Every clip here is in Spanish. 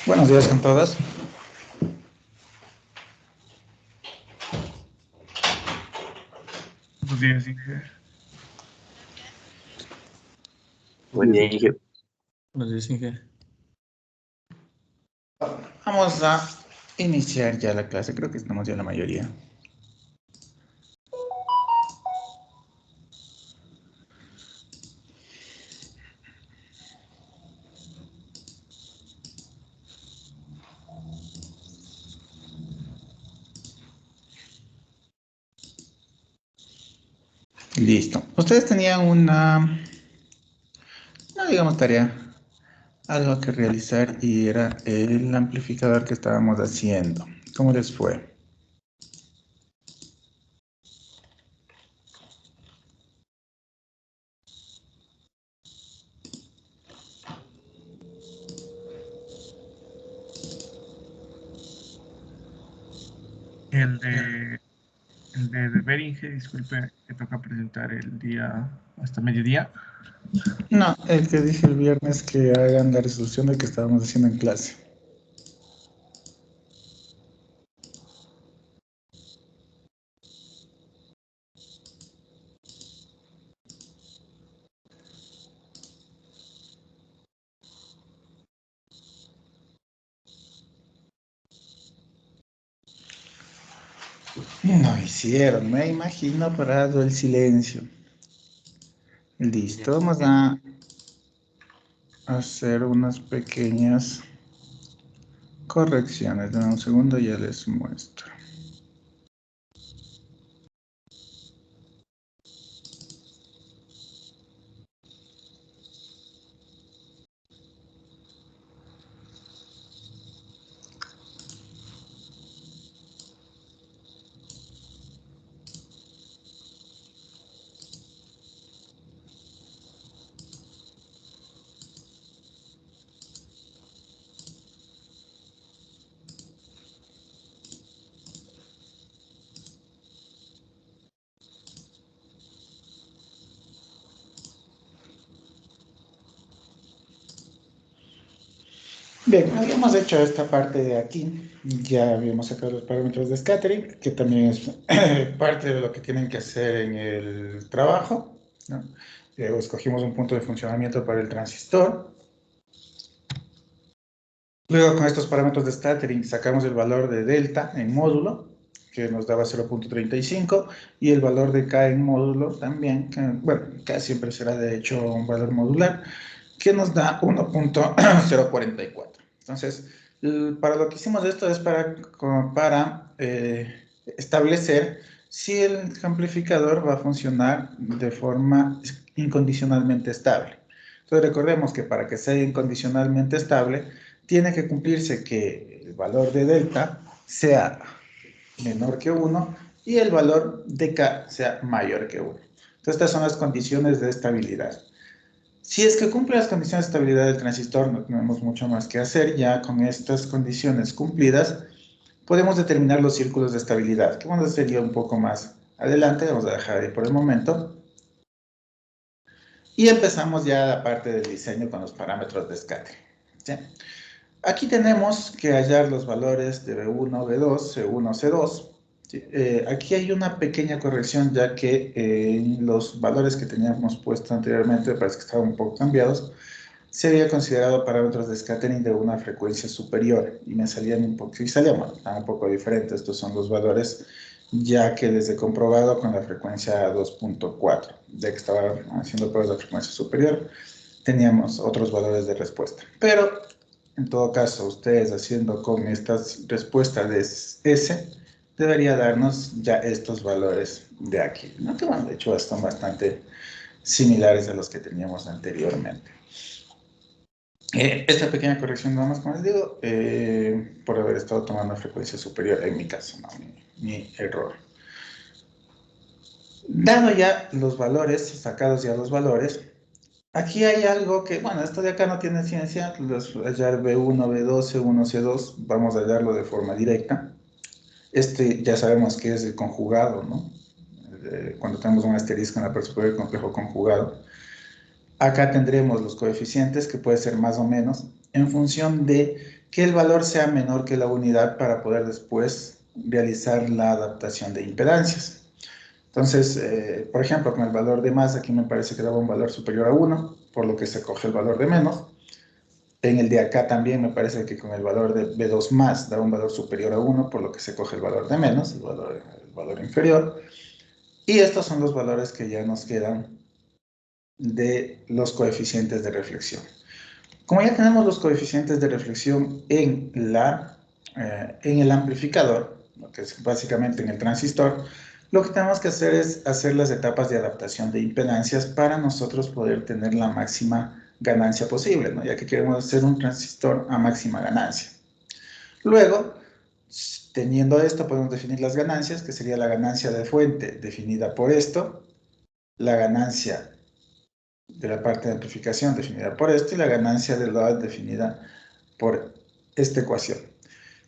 Buenos días con todas. Buenos días, Inge. Buen día, Inge. Buenos días, Inge. Vamos a iniciar ya la clase. Creo que estamos ya la mayoría. Listo. Ustedes tenían no digamos tarea, algo que realizar y era el amplificador que estábamos haciendo. ¿Cómo les fue? El de deber, Inge, disculpe, que toca presentar el día hasta mediodía. No, el que dije el viernes que hagan la resolución de que estábamos haciendo en clase. No hicieron, me imagino parado el silencio. Listo, vamos a hacer unas pequeñas correcciones. Dame un segundo, ya les muestro. Bien, habíamos hecho esta parte de aquí, ya habíamos sacado los parámetros de scattering, que también es parte de lo que tienen que hacer en el trabajo, ¿no? Luego escogimos un punto de funcionamiento para el transistor. Luego con estos parámetros de scattering sacamos el valor de delta en módulo, que nos daba 0.35, y el valor de K en módulo también, que, bueno, K siempre será de hecho un valor modular, que nos da 1.044. Entonces, para lo que hicimos esto es para establecer si el amplificador va a funcionar de forma incondicionalmente estable. Entonces, recordemos que para que sea incondicionalmente estable, tiene que cumplirse que el valor de delta sea menor que 1 y el valor de K sea mayor que 1. Entonces, estas son las condiciones de estabilidad. Si es que cumple las condiciones de estabilidad del transistor, no tenemos mucho más que hacer. Ya con estas condiciones cumplidas, podemos determinar los círculos de estabilidad, que vamos a hacer ya un poco más adelante. Vamos a dejar ahí por el momento. Y empezamos ya la parte del diseño con los parámetros de scattering. ¿Sí? Aquí tenemos que hallar los valores de B1, B2, C1, C2. ¿Sí? Aquí hay una pequeña corrección, ya que los valores que teníamos puesto anteriormente, parece que estaban un poco cambiados, se había considerado parámetros de scattering de una frecuencia superior y me salían un poco, y salían un poco diferentes. Estos son los valores ya que les he comprobado con la frecuencia 2.4, ya que estaba haciendo pruebas de frecuencia superior, teníamos otros valores de respuesta. Pero en todo caso, ustedes haciendo con estas respuestas de S, debería darnos ya estos valores de aquí, ¿no? Que bueno, de hecho están bastante similares a los que teníamos anteriormente. Esta pequeña corrección nada más, como les digo, por haber estado tomando frecuencia superior, en mi caso, no, mi error. Dado ya los valores, sacados ya los valores, aquí hay algo que, bueno, esto de acá no tiene ciencia, hallar B1, B2, C1, C2, vamos a hallarlo de forma directa. Este ya sabemos que es el conjugado, ¿no? Cuando tenemos un asterisco en la parte superior, el complejo conjugado. Acá tendremos los coeficientes, que puede ser más o menos, en función de que el valor sea menor que la unidad para poder después realizar la adaptación de impedancias. Entonces, por ejemplo, con el valor de más, aquí me parece que daba un valor superior a 1, por lo que se coge el valor de menos. En el de acá también me parece que con el valor de B2 más daba un valor superior a 1, por lo que se coge el valor de menos, el valor inferior. Y estos son los valores que ya nos quedan de los coeficientes de reflexión. Como ya tenemos los coeficientes de reflexión en el amplificador, lo que es básicamente en el transistor, lo que tenemos que hacer es hacer las etapas de adaptación de impedancias para nosotros poder tener la máxima ganancia posible, ¿no? Ya que queremos hacer un transistor a máxima ganancia. Luego, teniendo esto, podemos definir las ganancias, que sería la ganancia de fuente definida por esto, la ganancia de la parte de amplificación definida por esto y la ganancia del load definida por esta ecuación.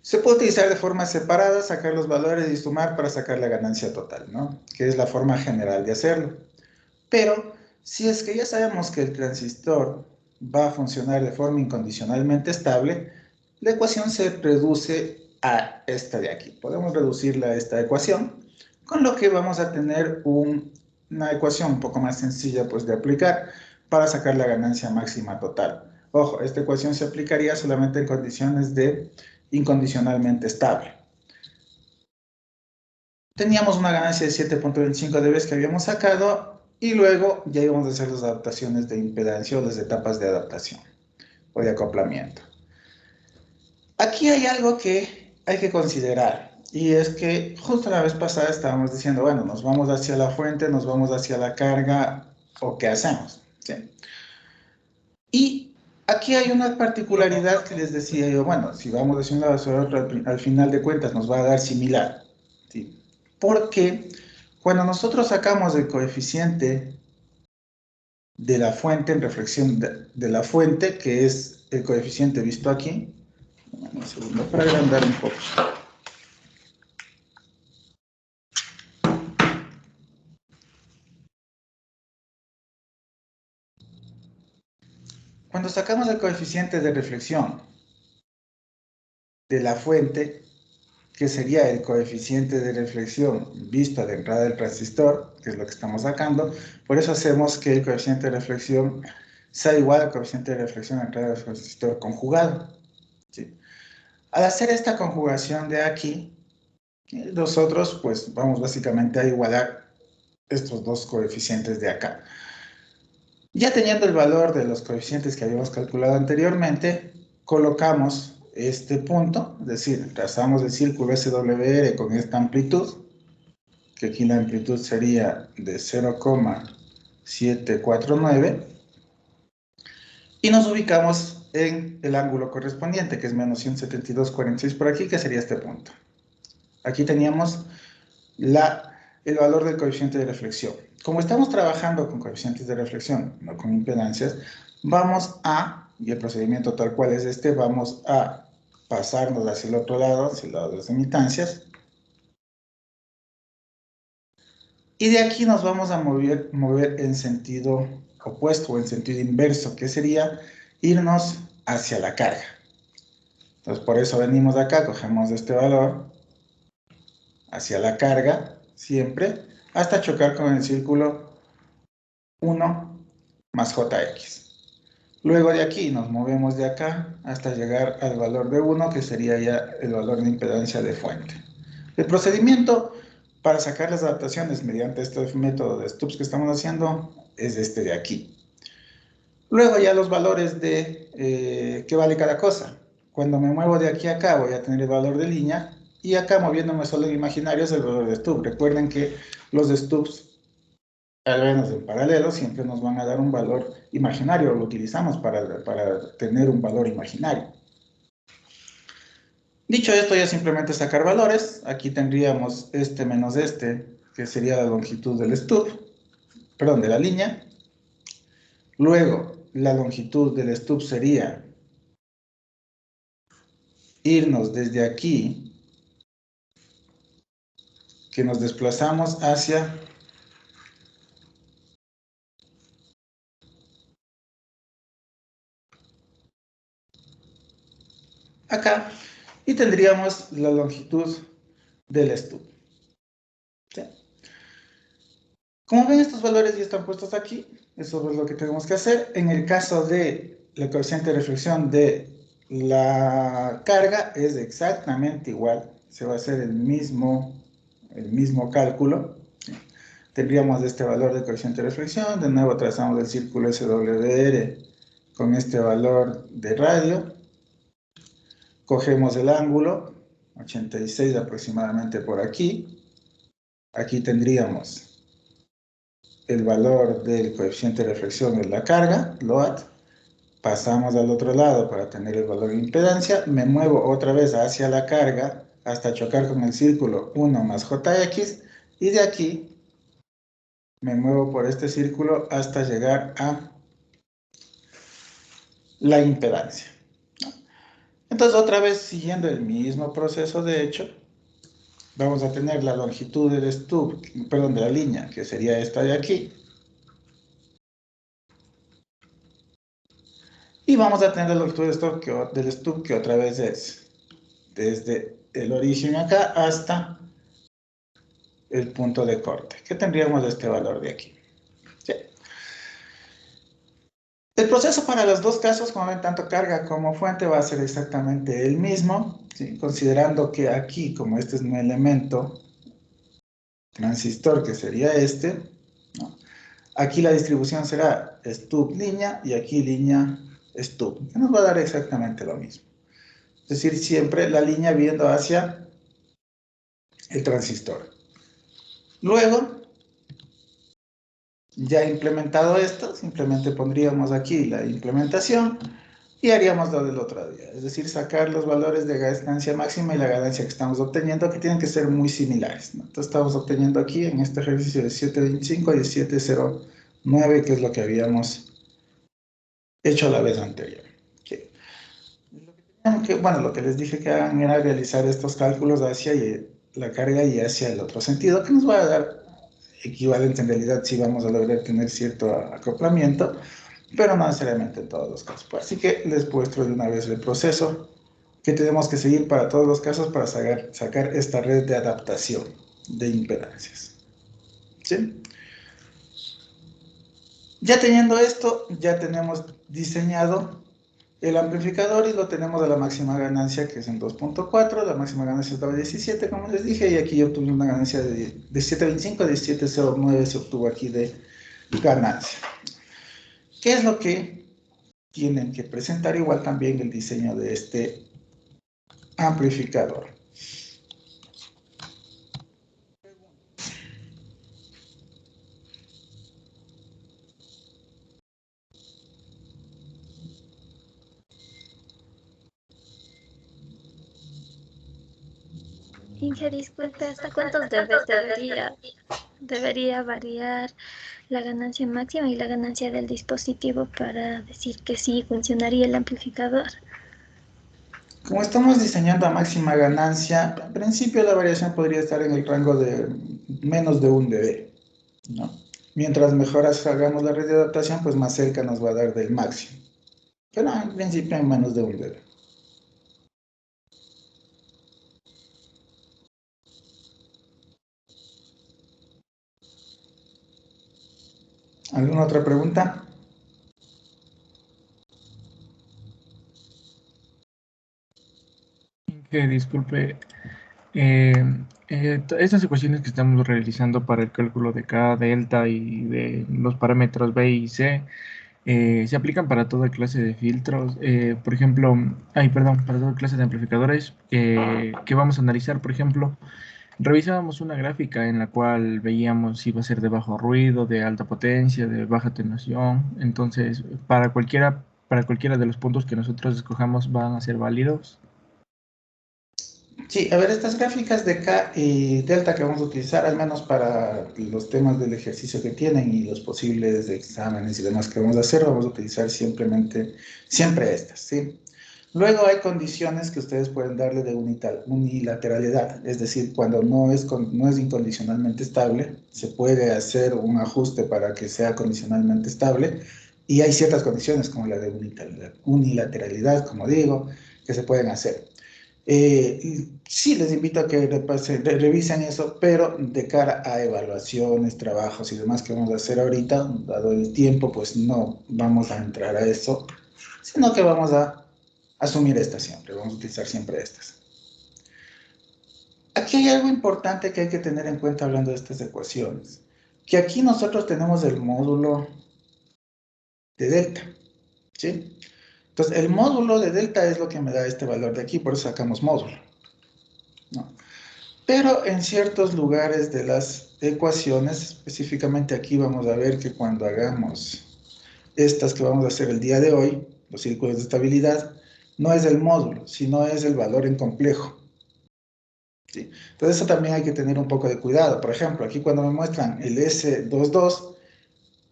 Se puede utilizar de forma separada, sacar los valores y sumar para sacar la ganancia total, ¿no? Que es la forma general de hacerlo. Pero si es que ya sabemos que el transistor va a funcionar de forma incondicionalmente estable, la ecuación se reduce a esta de aquí. Podemos reducirla a esta ecuación, con lo que vamos a tener una ecuación un poco más sencilla pues, de aplicar para sacar la ganancia máxima total. Ojo, esta ecuación se aplicaría solamente en condiciones de incondicionalmente estable. Teníamos una ganancia de 7.25 dB que habíamos sacado y luego ya íbamos a hacer las adaptaciones de impedancia o las etapas de adaptación o de acoplamiento. Aquí hay algo que hay que considerar y es que justo la vez pasada estábamos diciendo, bueno, nos vamos hacia la fuente, nos vamos hacia la carga o qué hacemos, ¿sí? Y aquí hay una particularidad que les decía yo, bueno, si vamos hacia un lado hacia otro, al final de cuentas nos va a dar similar, ¿sí? Porque cuando nosotros sacamos el coeficiente de la fuente en reflexión de la fuente, que es el coeficiente visto aquí, un segundo para agrandar un poco. Cuando sacamos el coeficiente de reflexión de la fuente, que sería el coeficiente de reflexión visto de entrada del transistor, que es lo que estamos sacando, por eso hacemos que el coeficiente de reflexión sea igual al coeficiente de reflexión de entrada del transistor conjugado, ¿sí? Al hacer esta conjugación de aquí, nosotros pues vamos básicamente a igualar estos dos coeficientes de acá. Ya teniendo el valor de los coeficientes que habíamos calculado anteriormente, colocamos este punto, es decir, trazamos el círculo SWR con esta amplitud, que aquí la amplitud sería de 0,749, y nos ubicamos en el ángulo correspondiente, que es menos 172,46 por aquí, que sería este punto. Aquí teníamos el valor del coeficiente de reflexión. Como estamos trabajando con coeficientes de reflexión, no con impedancias, vamos a, y el procedimiento tal cual es este, vamos a pasarnos hacia el otro lado, hacia el lado de las impedancias, y de aquí nos vamos a mover en sentido opuesto o en sentido inverso, que sería irnos hacia la carga. Entonces, por eso venimos de acá, cogemos este valor hacia la carga, siempre, hasta chocar con el círculo 1 más jx. Luego de aquí nos movemos de acá hasta llegar al valor de 1, que sería ya el valor de impedancia de fuente. El procedimiento para sacar las adaptaciones mediante este método de Stubbs que estamos haciendo es este de aquí. Luego ya los valores de qué vale cada cosa. Cuando me muevo de aquí a acá voy a tener el valor de línea y acá moviéndome solo en imaginarios es el valor de Stubbs. Recuerden que los de Stubbs, al menos en paralelo, siempre nos van a dar un valor imaginario, lo utilizamos para tener un valor imaginario. Dicho esto, ya simplemente sacar valores. Aquí tendríamos este menos este, que sería la longitud del stub, perdón, de la línea. Luego, la longitud del stub sería irnos desde aquí, que nos desplazamos hacia acá, y tendríamos la longitud del stub. ¿Sí? Como ven, estos valores ya están puestos aquí. Eso es lo que tenemos que hacer. En el caso de la coeficiente de reflexión de la carga, es exactamente igual. Se va a hacer el mismo cálculo. Tendríamos este valor de coeficiente de reflexión. De nuevo trazamos el círculo SWR con este valor de radio. Cogemos el ángulo, 86 aproximadamente por aquí. Aquí tendríamos el valor del coeficiente de reflexión en la carga, load. Pasamos al otro lado para tener el valor de impedancia. Me muevo otra vez hacia la carga hasta chocar con el círculo 1 más JX. Y de aquí me muevo por este círculo hasta llegar a la impedancia. Entonces, otra vez, siguiendo el mismo proceso de hecho, vamos a tener la longitud del stub, perdón, de la línea, que sería esta de aquí. Y vamos a tener la longitud del stub, que otra vez es desde el origen acá hasta el punto de corte, que tendríamos este valor de aquí. ¿Sí? El proceso para los dos casos, como ven, tanto carga como fuente, va a ser exactamente el mismo, ¿sí? Considerando que aquí, como este es un elemento transistor, que sería este, ¿no? Aquí la distribución será stub línea y aquí línea stub, que nos va a dar exactamente lo mismo. Es decir, siempre la línea viendo hacia el transistor. Luego, ya implementado esto, simplemente pondríamos aquí la implementación y haríamos lo del otro día. Es decir, sacar los valores de ganancia máxima y la ganancia que estamos obteniendo, que tienen que ser muy similares, ¿no? Entonces estamos obteniendo aquí en este ejercicio de 7.25 y 7.09, que es lo que habíamos hecho la vez anterior. ¿Okay? Lo que les dije que hagan era realizar estos cálculos hacia la carga y hacia el otro sentido, que nos va a dar equivalente en realidad si vamos a lograr tener cierto acoplamiento, pero no necesariamente en todos los casos. Así que les muestro de una vez el proceso que tenemos que seguir para todos los casos para sacar esta red de adaptación de impedancias. ¿Sí? Ya teniendo esto, ya tenemos diseñado el amplificador y lo tenemos a la máxima ganancia, que es en 2.4, la máxima ganancia estaba en 17, como les dije, y aquí obtuve una ganancia de 17.25, 17.09 se obtuvo aquí de ganancia. ¿Qué es lo que tienen que presentar? Igual también el diseño de este amplificador. Inge, disculpe, ¿hasta cuántos debería variar la ganancia máxima y la ganancia del dispositivo para decir que sí funcionaría el amplificador? Como estamos diseñando a máxima ganancia, en principio la variación podría estar en el rango de menos de 1 dB, ¿no? Mientras mejoras hagamos la red de adaptación, pues más cerca nos va a dar del máximo. Pero en principio en menos de 1 dB. ¿Alguna otra pregunta? Disculpe, estas ecuaciones que estamos realizando para el cálculo de K, delta y de los parámetros B y C se aplican para toda clase de filtros. Por ejemplo, para toda clase de amplificadores que vamos a analizar. Por ejemplo, revisábamos una gráfica en la cual veíamos si iba a ser de bajo ruido, de alta potencia, de baja atenuación. Entonces, para cualquiera de los puntos que nosotros escojamos van a ser válidos. Sí, a ver, estas gráficas de K y delta que vamos a utilizar, al menos para los temas del ejercicio que tienen y los posibles exámenes y demás que vamos a hacer, vamos a utilizar siempre estas, ¿sí? Luego hay condiciones que ustedes pueden darle de unilateralidad, es decir, cuando no es incondicionalmente estable, se puede hacer un ajuste para que sea condicionalmente estable, y hay ciertas condiciones como la de unilateralidad, como digo, que se pueden hacer. Sí, les invito a que revisen eso, pero de cara a evaluaciones, trabajos y demás que vamos a hacer ahorita, dado el tiempo, pues no vamos a entrar a eso, sino que vamos a asumir estas siempre, vamos a utilizar siempre estas. Aquí hay algo importante que hay que tener en cuenta hablando de estas ecuaciones, que aquí nosotros tenemos el módulo de delta, ¿sí? Entonces, el módulo de delta es lo que me da este valor de aquí, por eso sacamos módulo, ¿no? Pero en ciertos lugares de las ecuaciones, específicamente aquí vamos a ver que cuando hagamos estas que vamos a hacer el día de hoy, los círculos de estabilidad, no es el módulo, sino es el valor en complejo, ¿sí? Entonces eso también hay que tener un poco de cuidado. Por ejemplo, aquí cuando me muestran el S22,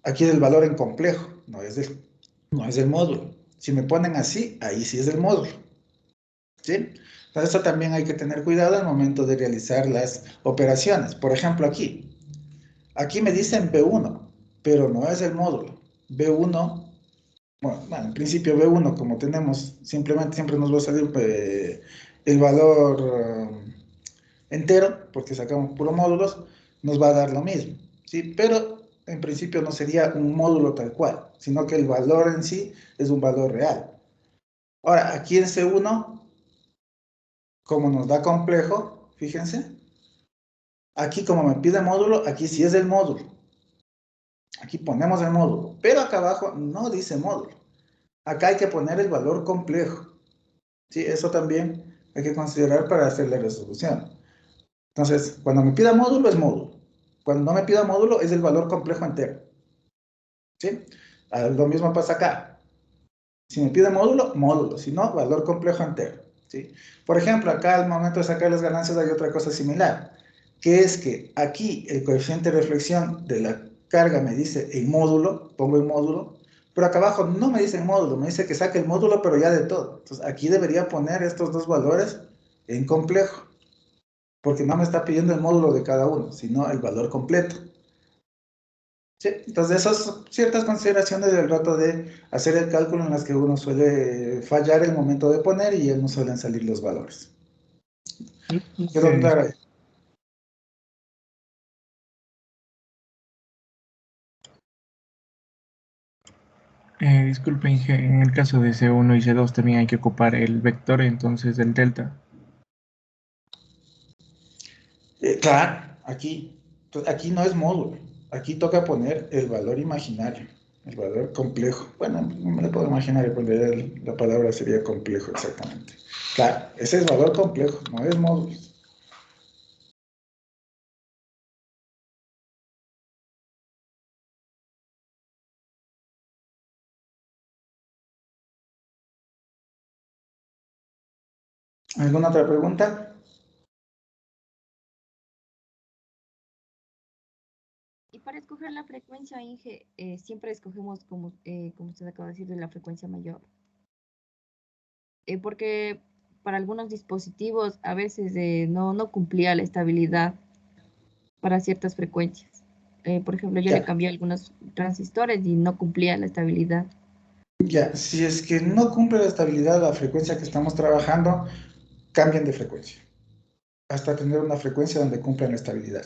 aquí es el valor en complejo, no es el módulo. Si me ponen así, ahí sí es el módulo, ¿sí? Entonces eso también hay que tener cuidado al momento de realizar las operaciones. Por ejemplo, aquí me dicen B1, pero no es el módulo. B1, bueno, en principio B1, como tenemos, simplemente siempre nos va a salir el valor entero, porque sacamos puro módulos, nos va a dar lo mismo, ¿sí? Pero en principio no sería un módulo tal cual, sino que el valor en sí es un valor real. Ahora, aquí en C1, como nos da complejo, fíjense, aquí como me pide módulo, aquí sí es el módulo. Aquí ponemos el módulo, pero acá abajo no dice módulo. Acá hay que poner el valor complejo. ¿Sí? Eso también hay que considerar para hacer la resolución. Entonces, cuando me pida módulo es módulo. Cuando no me pida módulo es el valor complejo entero. ¿Sí? Lo mismo pasa acá. Si me pide módulo, módulo. Si no, valor complejo entero. ¿Sí? Por ejemplo, acá al momento de sacar las ganancias hay otra cosa similar, que es que aquí el coeficiente de reflexión de la carga me dice en módulo, pongo en módulo, pero acá abajo no me dice en módulo, me dice que saque el módulo, pero ya de todo. Entonces aquí debería poner estos dos valores en complejo, porque no me está pidiendo el módulo de cada uno, sino el valor completo. ¿Sí? Entonces esas son ciertas consideraciones del rato de hacer el cálculo en las que uno suele fallar el momento de poner y ya no suelen salir los valores. ¿Quedó claro ahí? Disculpe, Inge, en el caso de C1 y C2 también hay que ocupar el vector entonces del delta. Claro, aquí no es módulo, aquí toca poner el valor imaginario, el valor complejo. Bueno, no me lo puedo imaginar, porque la palabra sería complejo exactamente. Claro, ese es valor complejo, no es módulo. ¿Alguna otra pregunta? Y para escoger la frecuencia, Inge, siempre escogemos, como usted acaba de decir, de la frecuencia mayor. Porque para algunos dispositivos a veces no cumplía la estabilidad para ciertas frecuencias. Por ejemplo, yo le Ya, cambié algunos transistores y no cumplía la estabilidad. ya, si es que no cumple la estabilidad la frecuencia que estamos trabajando, cambien de frecuencia, hasta tener una frecuencia donde cumplan la estabilidad.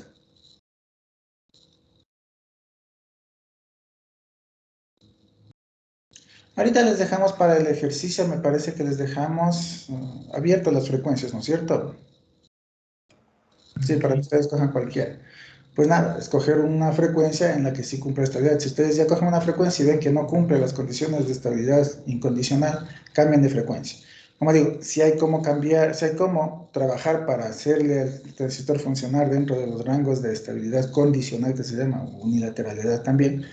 Ahorita les dejamos para el ejercicio, me parece que les dejamos abiertas las frecuencias, ¿no es cierto? Sí, para que Sí. ustedes cojan cualquiera. Pues nada, escoger una frecuencia en la que sí cumple estabilidad. Si ustedes ya cogen una frecuencia y ven que no cumple las condiciones de estabilidad incondicional, cambien de frecuencia. Como digo, si hay cómo cambiar, si hay cómo trabajar para hacerle al transistor funcionar dentro de los rangos de estabilidad condicional que se llama, o unilateralidad también,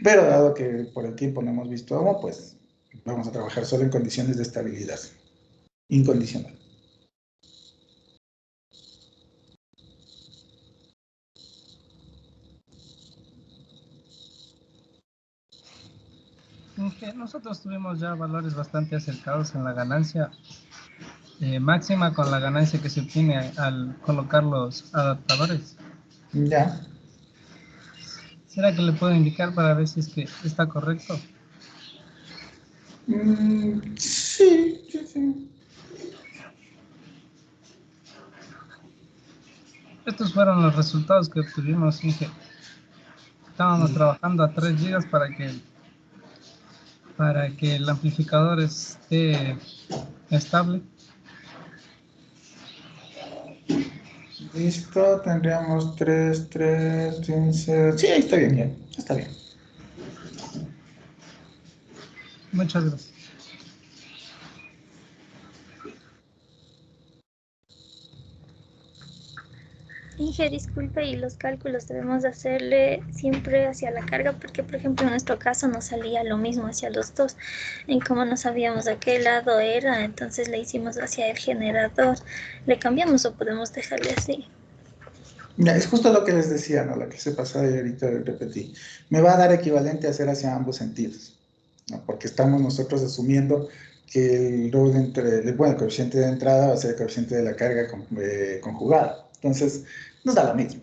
pero dado que por el tiempo no hemos visto cómo, pues vamos a trabajar solo en condiciones de estabilidad incondicional. Inge, nosotros tuvimos ya valores bastante acercados en la ganancia máxima con la ganancia que se obtiene al colocar los adaptadores. Ya. ¿Será que le puedo indicar para ver si es que está correcto? Sí, sí, sí. estos fueron los resultados que obtuvimos, Inge. Estábamos trabajando a 3 gigas para que el amplificador esté estable. Listo, tendríamos 3, 15. Sí, ahí está bien, ya. Está bien. Muchas gracias. Inge, disculpe, y los cálculos debemos hacerle siempre hacia la carga, porque por ejemplo en nuestro caso nos salía lo mismo hacia los dos. En cómo no sabíamos a qué lado era, entonces le hicimos hacia el generador. ¿Le cambiamos o podemos dejarle así? Ya, es justo lo que les decía, ¿no? La que se pasaba y ahorita repetí. Me va a dar equivalente a hacer hacia ambos sentidos, ¿no? Porque estamos nosotros asumiendo que el load bueno, el coeficiente de entrada va a ser el coeficiente de la carga conjugada. Entonces, nos da lo mismo.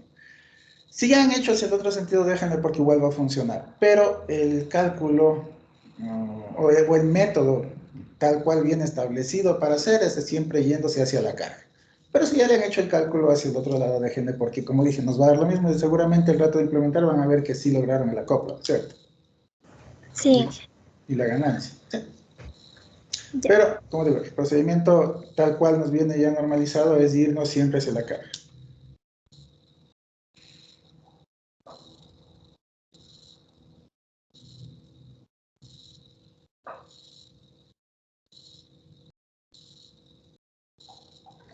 Si ya han hecho hacia el otro sentido, déjenme porque igual va a funcionar. Pero el cálculo o el método tal cual viene establecido para hacer es siempre yéndose hacia la carga. Pero si ya le han hecho el cálculo hacia el otro lado, déjenme porque, como dije, nos va a dar lo mismo y seguramente el rato de implementar van a ver que sí lograron el acoplo, ¿cierto? Sí. Y la ganancia, ¿sí? Ya. Pero, como digo, el procedimiento tal cual nos viene ya normalizado es irnos siempre hacia la carga.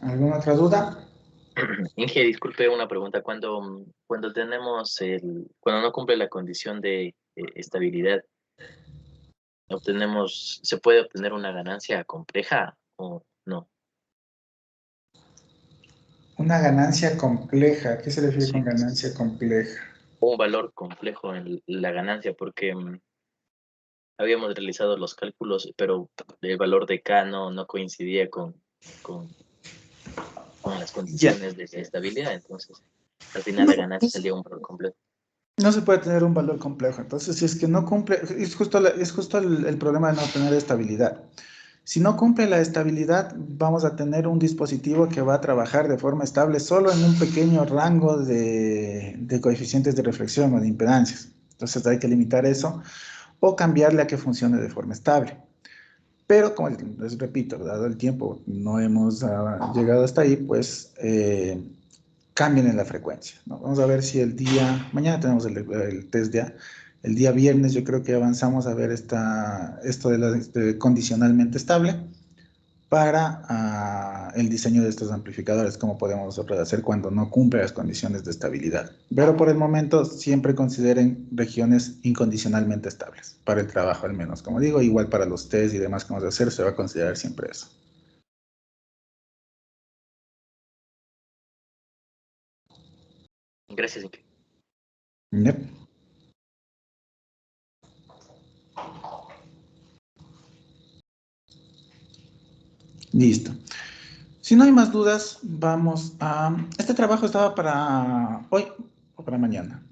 ¿Alguna otra duda? Inge, disculpe una pregunta. Cuando no cumple la condición de estabilidad, ¿se puede obtener una ganancia compleja o no? Una ganancia compleja. ¿Qué se refiere Sí. con ganancia compleja? Un valor complejo en la ganancia, porque habíamos realizado los cálculos, pero el valor de K no coincidía con las condiciones de estabilidad, entonces al final la ganancia salía un valor completo. No se puede tener un valor complejo. Entonces, si es que no cumple, es justo el problema de no tener estabilidad. Si no cumple la estabilidad, vamos a tener un dispositivo que va a trabajar de forma estable solo en un pequeño rango de coeficientes de reflexión o de impedancias. Entonces hay que limitar eso o cambiarle a que funcione de forma estable. Pero, como les repito, dado el tiempo, no hemos llegado hasta ahí, pues cambien en la frecuencia, ¿no? Vamos a ver si mañana tenemos el test ya, el día viernes yo creo que avanzamos a ver esto de condicionalmente estable para el diseño de estos amplificadores, cómo podemos nosotros hacer cuando no cumple las condiciones de estabilidad. Pero por el momento siempre consideren regiones incondicionalmente estables, para el trabajo al menos. Como digo, igual para los test y demás que vamos a hacer, se va a considerar siempre eso. Gracias, Inge. Yep. Listo. Si no hay más dudas, vamos a... ¿Este trabajo estaba para hoy o para mañana?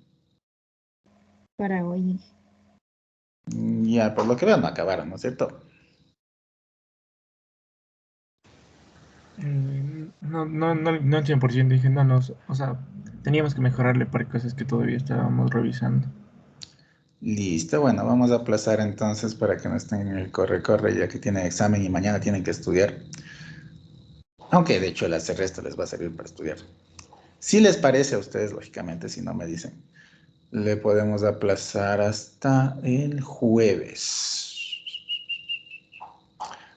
Para hoy. Ya, por lo que veo no acabaron, ¿no es cierto? No al 100%, dije, o sea, teníamos que mejorarle para cosas que todavía estábamos revisando. Listo, bueno, vamos a aplazar entonces para que no estén en el corre-corre, ya que tienen examen y mañana tienen que estudiar. Aunque de hecho el hacer esto les va a servir para estudiar. Si les parece a ustedes, lógicamente, si no me dicen, le podemos aplazar hasta el jueves.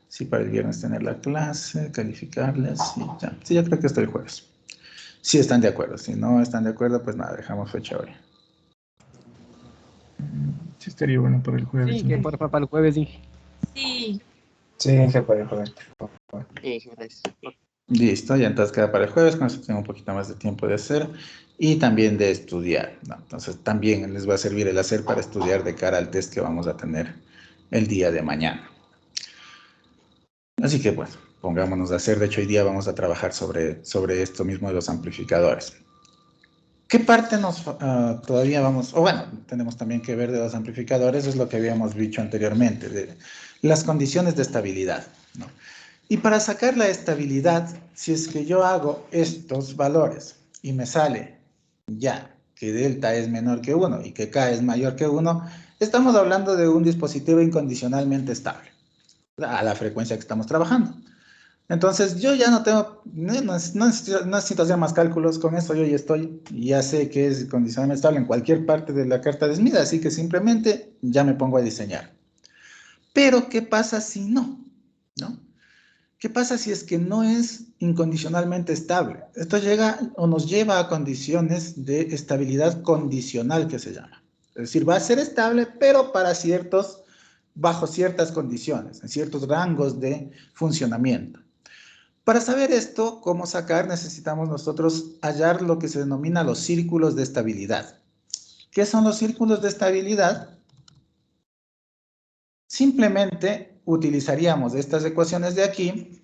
Sí, para el viernes tener la clase, calificarles y ya. Sí, yo creo que hasta el jueves. Si están de acuerdo, si no están de acuerdo, pues nada, dejamos fecha hoy. Sí, estaría bueno para el jueves. Sí, que porfa para el jueves, Inge. Sí. Sí, se puede joder. Gracias. Listo, ya entonces queda para el jueves, con eso tengo un poquito más de tiempo de hacer y también de estudiar, ¿no? Entonces también les va a servir el hacer para estudiar de cara al test que vamos a tener el día de mañana. Así que pues, pongámonos a hacer, de hecho hoy día vamos a trabajar sobre esto mismo de los amplificadores. ¿Qué parte todavía vamos, o bueno, tenemos también que ver de los amplificadores? Es lo que habíamos dicho anteriormente, de las condiciones de estabilidad, ¿no? Y para sacar la estabilidad, si es que yo hago estos valores, y me sale ya que delta es menor que 1 y que K es mayor que 1, estamos hablando de un dispositivo incondicionalmente estable a la frecuencia que estamos trabajando. Entonces, yo ya no tengo, no necesito hacer más cálculos, con eso yo ya estoy, y ya sé que es condicionalmente estable en cualquier parte de la carta de Smith, así que simplemente ya me pongo a diseñar. Pero, ¿qué pasa si no? ¿No? ¿Qué pasa si es que no es incondicionalmente estable? Esto llega o nos lleva a condiciones de estabilidad condicional, que se llama. Es decir, va a ser estable, pero para bajo ciertas condiciones, en ciertos rangos de funcionamiento. Para saber esto, cómo sacar, necesitamos nosotros hallar lo que se denomina los círculos de estabilidad. ¿Qué son los círculos de estabilidad? Simplemente utilizaríamos estas ecuaciones de aquí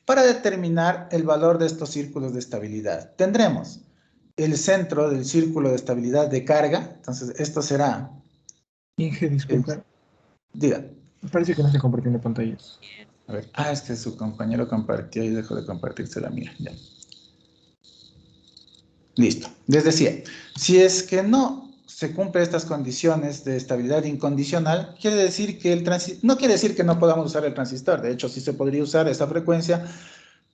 para determinar el valor de estos círculos de estabilidad. Tendremos el centro del círculo de estabilidad de carga, entonces esto será... Inge, disculpa. Diga. Me parece que no estoy compartiendo pantallas. A ver, es que su compañero compartió y dejó de compartirse la mía. Ya. Listo. Les decía, si es que no se cumplen estas condiciones de estabilidad incondicional, quiere decir que no quiere decir que no podamos usar el transistor. De hecho, sí se podría usar esa frecuencia,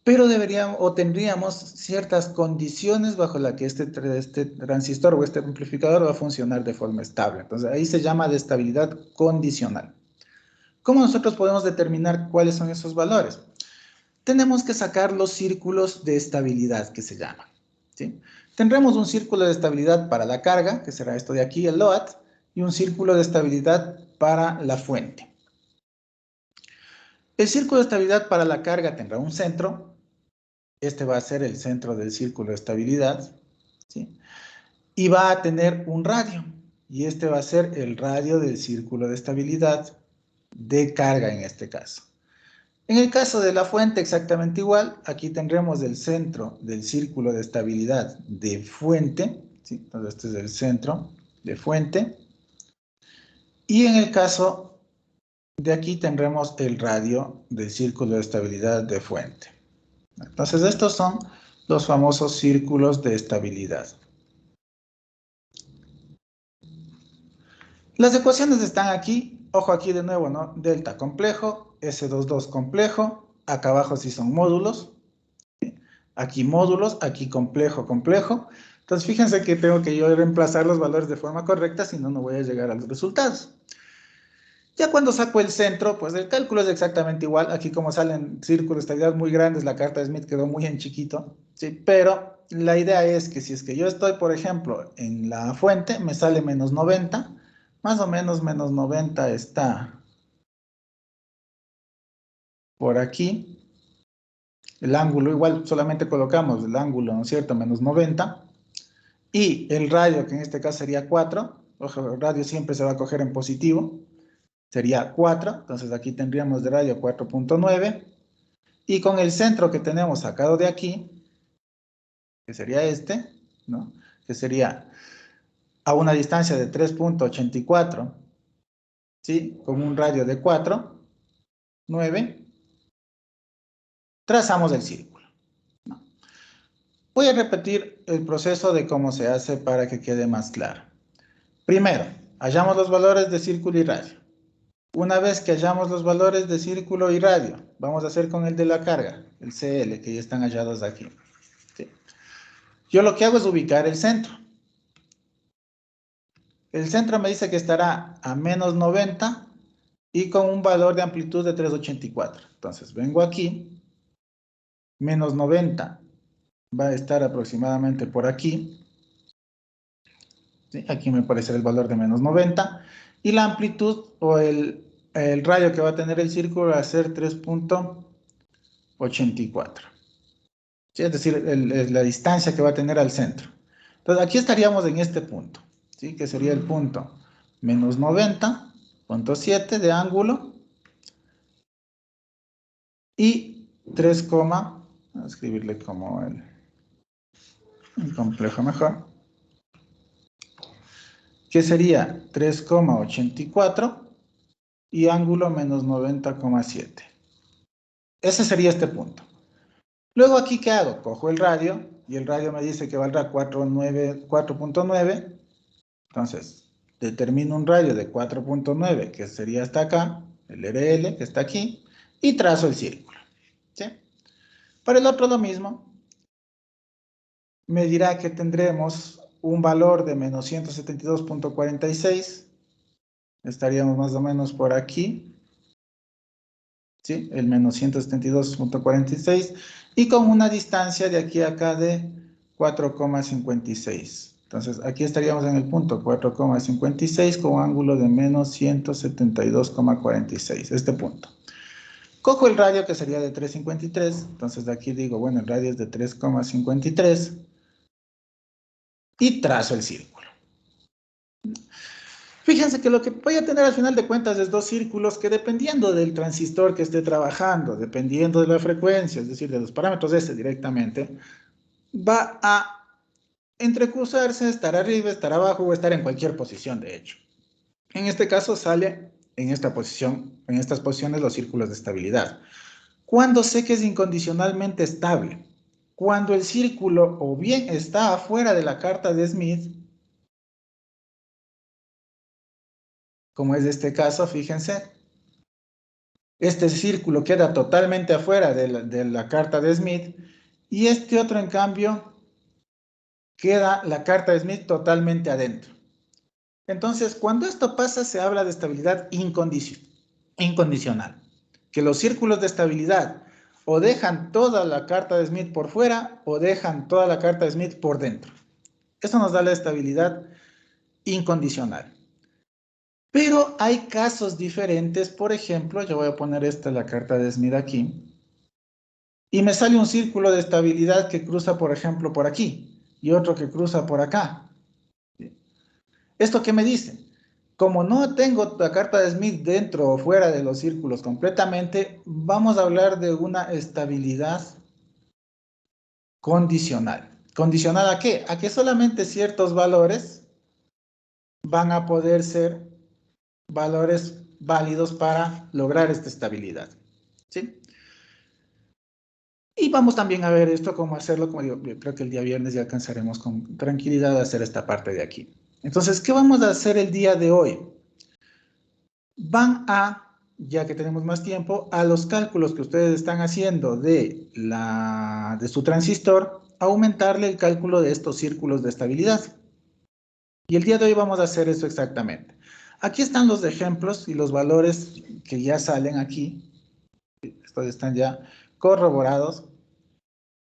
pero deberíamos o tendríamos ciertas condiciones bajo las que este transistor o este amplificador va a funcionar de forma estable. Entonces, ahí se llama de estabilidad condicional. ¿Cómo nosotros podemos determinar cuáles son esos valores? Tenemos que sacar los círculos de estabilidad que se llaman, ¿sí? Tendremos un círculo de estabilidad para la carga, que será esto de aquí, el load, y un círculo de estabilidad para la fuente. El círculo de estabilidad para la carga tendrá un centro. Este va a ser el centro del círculo de estabilidad, ¿sí? Y va a tener un radio, y este va a ser el radio del círculo de estabilidad de carga en este caso. En el caso de la fuente exactamente igual, aquí tendremos el centro del círculo de estabilidad de fuente, ¿sí? Entonces este es el centro de fuente, y en el caso de aquí tendremos el radio del círculo de estabilidad de fuente. Entonces estos son los famosos círculos de estabilidad. Las ecuaciones están aquí, ojo aquí de nuevo, ¿no? Delta complejo, S22 complejo, acá abajo sí son módulos, ¿sí? Aquí módulos, aquí complejo, complejo. Entonces fíjense que tengo que yo reemplazar los valores de forma correcta, si no, no voy a llegar a los resultados. Ya cuando saco el centro, pues el cálculo es exactamente igual. Aquí como salen círculos de estabilidad muy grandes, la carta de Smith quedó muy en chiquito, ¿sí? Pero la idea es que si es que yo estoy, por ejemplo, en la fuente, me sale menos 90, más o menos menos 90 está por aquí. El ángulo, igual solamente colocamos el ángulo, ¿no es cierto? Menos 90. Y el radio, que en este caso sería 4. Ojo, el radio siempre se va a coger en positivo. Sería 4. Entonces aquí tendríamos de radio 4.9. Y con el centro que tenemos sacado de aquí, que sería este, ¿no? Que sería a una distancia de 3.84, ¿sí? Con un radio de 4, 9. Trazamos el círculo, ¿no? Voy a repetir el proceso de cómo se hace para que quede más claro. Primero, hallamos los valores de círculo y radio. Una vez que hallamos los valores de círculo y radio, vamos a hacer con el de la carga, el CL, que ya están hallados aquí, ¿sí? Yo lo que hago es ubicar el centro. El centro me dice que estará a menos 90 y con un valor de amplitud de 384. Entonces vengo aquí, menos 90 va a estar aproximadamente por aquí, ¿sí? Aquí me parece el valor de menos 90, y la amplitud o el radio que va a tener el círculo va a ser 3.84, ¿sí? Es decir, la distancia que va a tener al centro. Entonces aquí estaríamos en este punto, ¿sí? Que sería el punto menos 90.7 de ángulo y 3, voy a escribirle como el complejo mejor, que sería 3,84 y ángulo menos 90,7. Ese sería este punto. Luego aquí, ¿qué hago? Cojo el radio, y el radio me dice que valdrá 4.9, entonces determino un radio de 4.9, que sería hasta acá, el RL, que está aquí, y trazo el círculo, ¿sí? Para el otro lo mismo, me dirá que tendremos un valor de menos 172.46, estaríamos más o menos por aquí, ¿sí? El menos 172.46, y con una distancia de aquí a acá de 4,56. Entonces, aquí estaríamos en el punto 4,56 con un ángulo de menos 172,46, este punto. Cojo el radio que sería de 3,53, entonces de aquí digo, bueno, el radio es de 3,53 y trazo el círculo. Fíjense que lo que voy a tener al final de cuentas es dos círculos que, dependiendo del transistor que esté trabajando, dependiendo de la frecuencia, es decir, de los parámetros este directamente, va a entrecruzarse, estar arriba, estar abajo o estar en cualquier posición, de hecho. En este caso sale en esta posición, en estas posiciones, los círculos de estabilidad. ¿Cuándo sé que es incondicionalmente estable? Cuando el círculo o bien está afuera de la carta de Smith, como es este caso, fíjense, este círculo queda totalmente afuera de la carta de Smith, y este otro, en cambio, queda la carta de Smith totalmente adentro. Entonces, cuando esto pasa, se habla de estabilidad incondicional, que los círculos de estabilidad o dejan toda la carta de Smith por fuera o dejan toda la carta de Smith por dentro. Esto nos da la estabilidad incondicional. Pero hay casos diferentes. Por ejemplo, yo voy a poner la carta de Smith aquí, y me sale un círculo de estabilidad que cruza, por ejemplo, por aquí, y otro que cruza por acá. ¿Esto qué me dice? Como no tengo la carta de Smith dentro o fuera de los círculos completamente, vamos a hablar de una estabilidad condicional. ¿Condicional a qué? A que solamente ciertos valores van a poder ser valores válidos para lograr esta estabilidad, ¿sí? Y vamos también a ver esto, cómo hacerlo. Como digo, yo creo que el día viernes ya alcanzaremos con tranquilidad a hacer esta parte de aquí. Entonces, ¿qué vamos a hacer el día de hoy? Van a, ya que tenemos más tiempo, a los cálculos que ustedes están haciendo de su transistor, aumentarle el cálculo de estos círculos de estabilidad. Y el día de hoy vamos a hacer eso exactamente. Aquí están los ejemplos y los valores que ya salen aquí. Estos están ya corroborados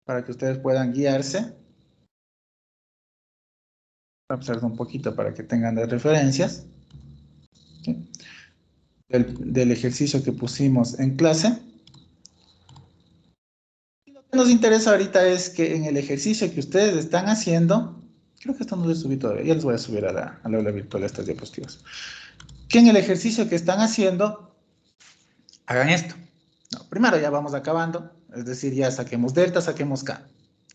para que ustedes puedan guiarse. Voy a observar un poquito para que tengan las referencias, ¿sí? Del ejercicio que pusimos en clase. Y lo que nos interesa ahorita es que en el ejercicio que ustedes están haciendo, creo que esto no lo subí todavía, ya les voy a subir a la aula virtual estas diapositivas, que en el ejercicio que están haciendo hagan esto. No, primero ya vamos acabando, es decir, ya saquemos delta, saquemos K,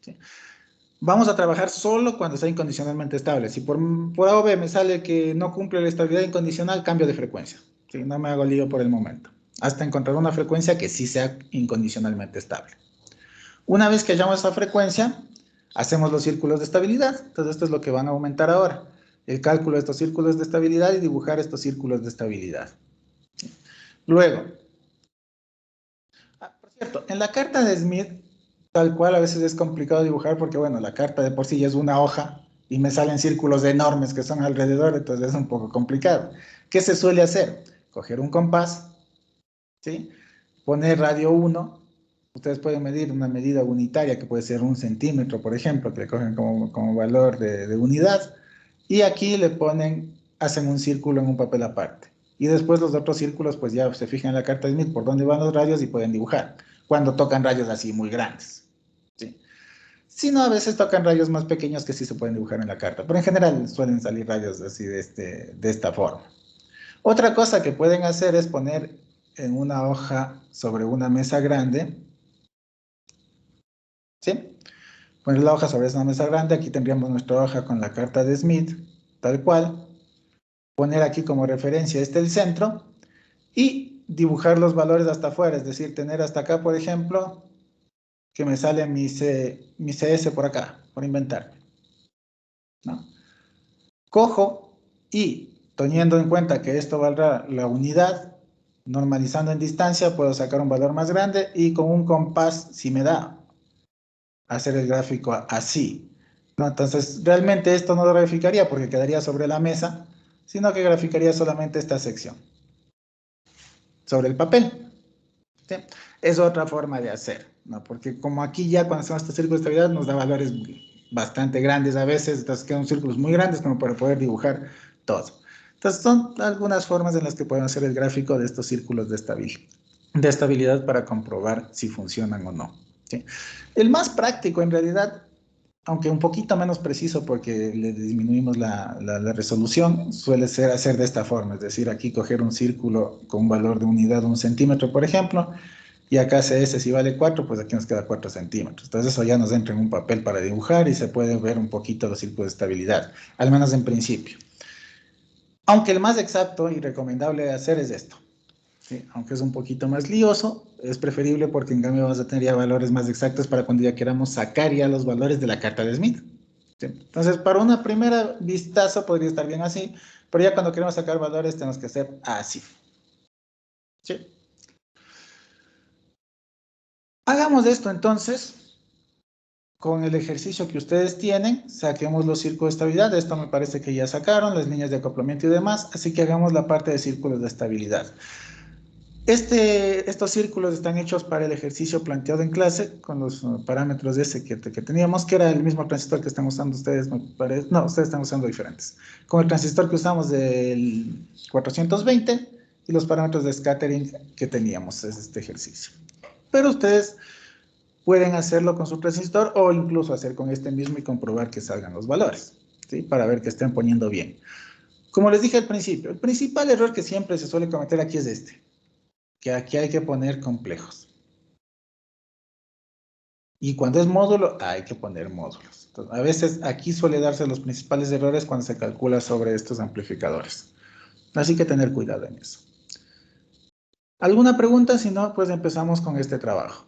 ¿sí? Vamos a trabajar solo cuando sea incondicionalmente estable. Si por A o B me sale que no cumple la estabilidad incondicional, cambio de frecuencia, ¿sí? No me hago lío por el momento, hasta encontrar una frecuencia que sí sea incondicionalmente estable. Una vez que hallamos esa frecuencia, hacemos los círculos de estabilidad. Entonces esto es lo que van a aumentar ahora. El cálculo de estos círculos de estabilidad y dibujar estos círculos de estabilidad. Luego, por cierto, en la carta de Smith, tal cual a veces es complicado dibujar porque, bueno, la carta de por sí ya es una hoja y me salen círculos enormes que son alrededor, entonces es un poco complicado. ¿Qué se suele hacer? Coger un compás, ¿sí? Poner radio 1. Ustedes pueden medir una medida unitaria que puede ser 1 centímetro, por ejemplo, que le cogen como valor de unidad. Y aquí le ponen, hacen un círculo en un papel aparte. Y después los otros círculos, pues ya se fijan en la carta de Smith por dónde van los rayos y pueden dibujar. Cuando tocan rayos así muy grandes, ¿sí? Si no, a veces tocan rayos más pequeños que sí se pueden dibujar en la carta. Pero en general suelen salir rayos así de esta forma. Otra cosa que pueden hacer es poner en una hoja sobre una mesa grande, ¿sí? Poner la hoja sobre esa mesa grande. Aquí tendríamos nuestra hoja con la carta de Smith, tal cual. Poner aquí como referencia el centro y dibujar los valores hasta afuera, es decir, tener hasta acá, por ejemplo, que me sale mi CS por acá, por inventar, ¿no? Cojo y, teniendo en cuenta que esto valdrá la unidad, normalizando en distancia, puedo sacar un valor más grande y con un compás, si me da, hacer el gráfico así, ¿no? Entonces, realmente esto no lo graficaría porque quedaría sobre la mesa, sino que graficaría solamente esta sección, sobre el papel. ¿Sí? Es otra forma de hacer, ¿no? Porque como aquí ya cuando hacemos este círculo de estabilidad nos da valores bastante grandes a veces, entonces quedan círculos muy grandes como para poder dibujar todo. Entonces son algunas formas en las que podemos hacer el gráfico de estos círculos de estabilidad para comprobar si funcionan o no. ¿Sí? El más práctico en realidad, aunque un poquito menos preciso porque le disminuimos la resolución, suele ser hacer de esta forma, es decir, aquí coger un círculo con un valor de unidad de 1 centímetro, por ejemplo, y acá CS si vale 4, pues aquí nos queda 4 centímetros. Entonces eso ya nos entra en un papel para dibujar y se puede ver un poquito los círculos de estabilidad, al menos en principio. Aunque el más exacto y recomendable de hacer es esto. ¿Sí? Aunque es un poquito más lioso, es preferible porque en cambio vamos a tener ya valores más exactos para cuando ya queramos sacar ya los valores de la carta de Smith. ¿Sí? Entonces, para una primera vistazo podría estar bien así, pero ya cuando queremos sacar valores tenemos que hacer así. ¿Sí? Hagamos esto entonces con el ejercicio que ustedes tienen, saquemos los círculos de estabilidad. Esto me parece que ya sacaron, las líneas de acoplamiento y demás, así que hagamos la parte de círculos de estabilidad. Estos círculos están hechos para el ejercicio planteado en clase con los parámetros de ese que teníamos, que era el mismo transistor que están usando ustedes, me parece. No, ustedes están usando diferentes. Con el transistor que usamos del 420 y los parámetros de scattering que teníamos, es este ejercicio. Pero ustedes pueden hacerlo con su transistor o incluso hacer con este mismo y comprobar que salgan los valores, ¿sí? Para ver que estén poniendo bien. Como les dije al principio, el principal error que siempre se suele cometer aquí es este, que aquí hay que poner complejos. Y cuando es módulo, hay que poner módulos. Entonces, a veces aquí suele darse los principales errores cuando se calcula sobre estos amplificadores. Así que tener cuidado en eso. ¿Alguna pregunta? Si no, pues empezamos con este trabajo.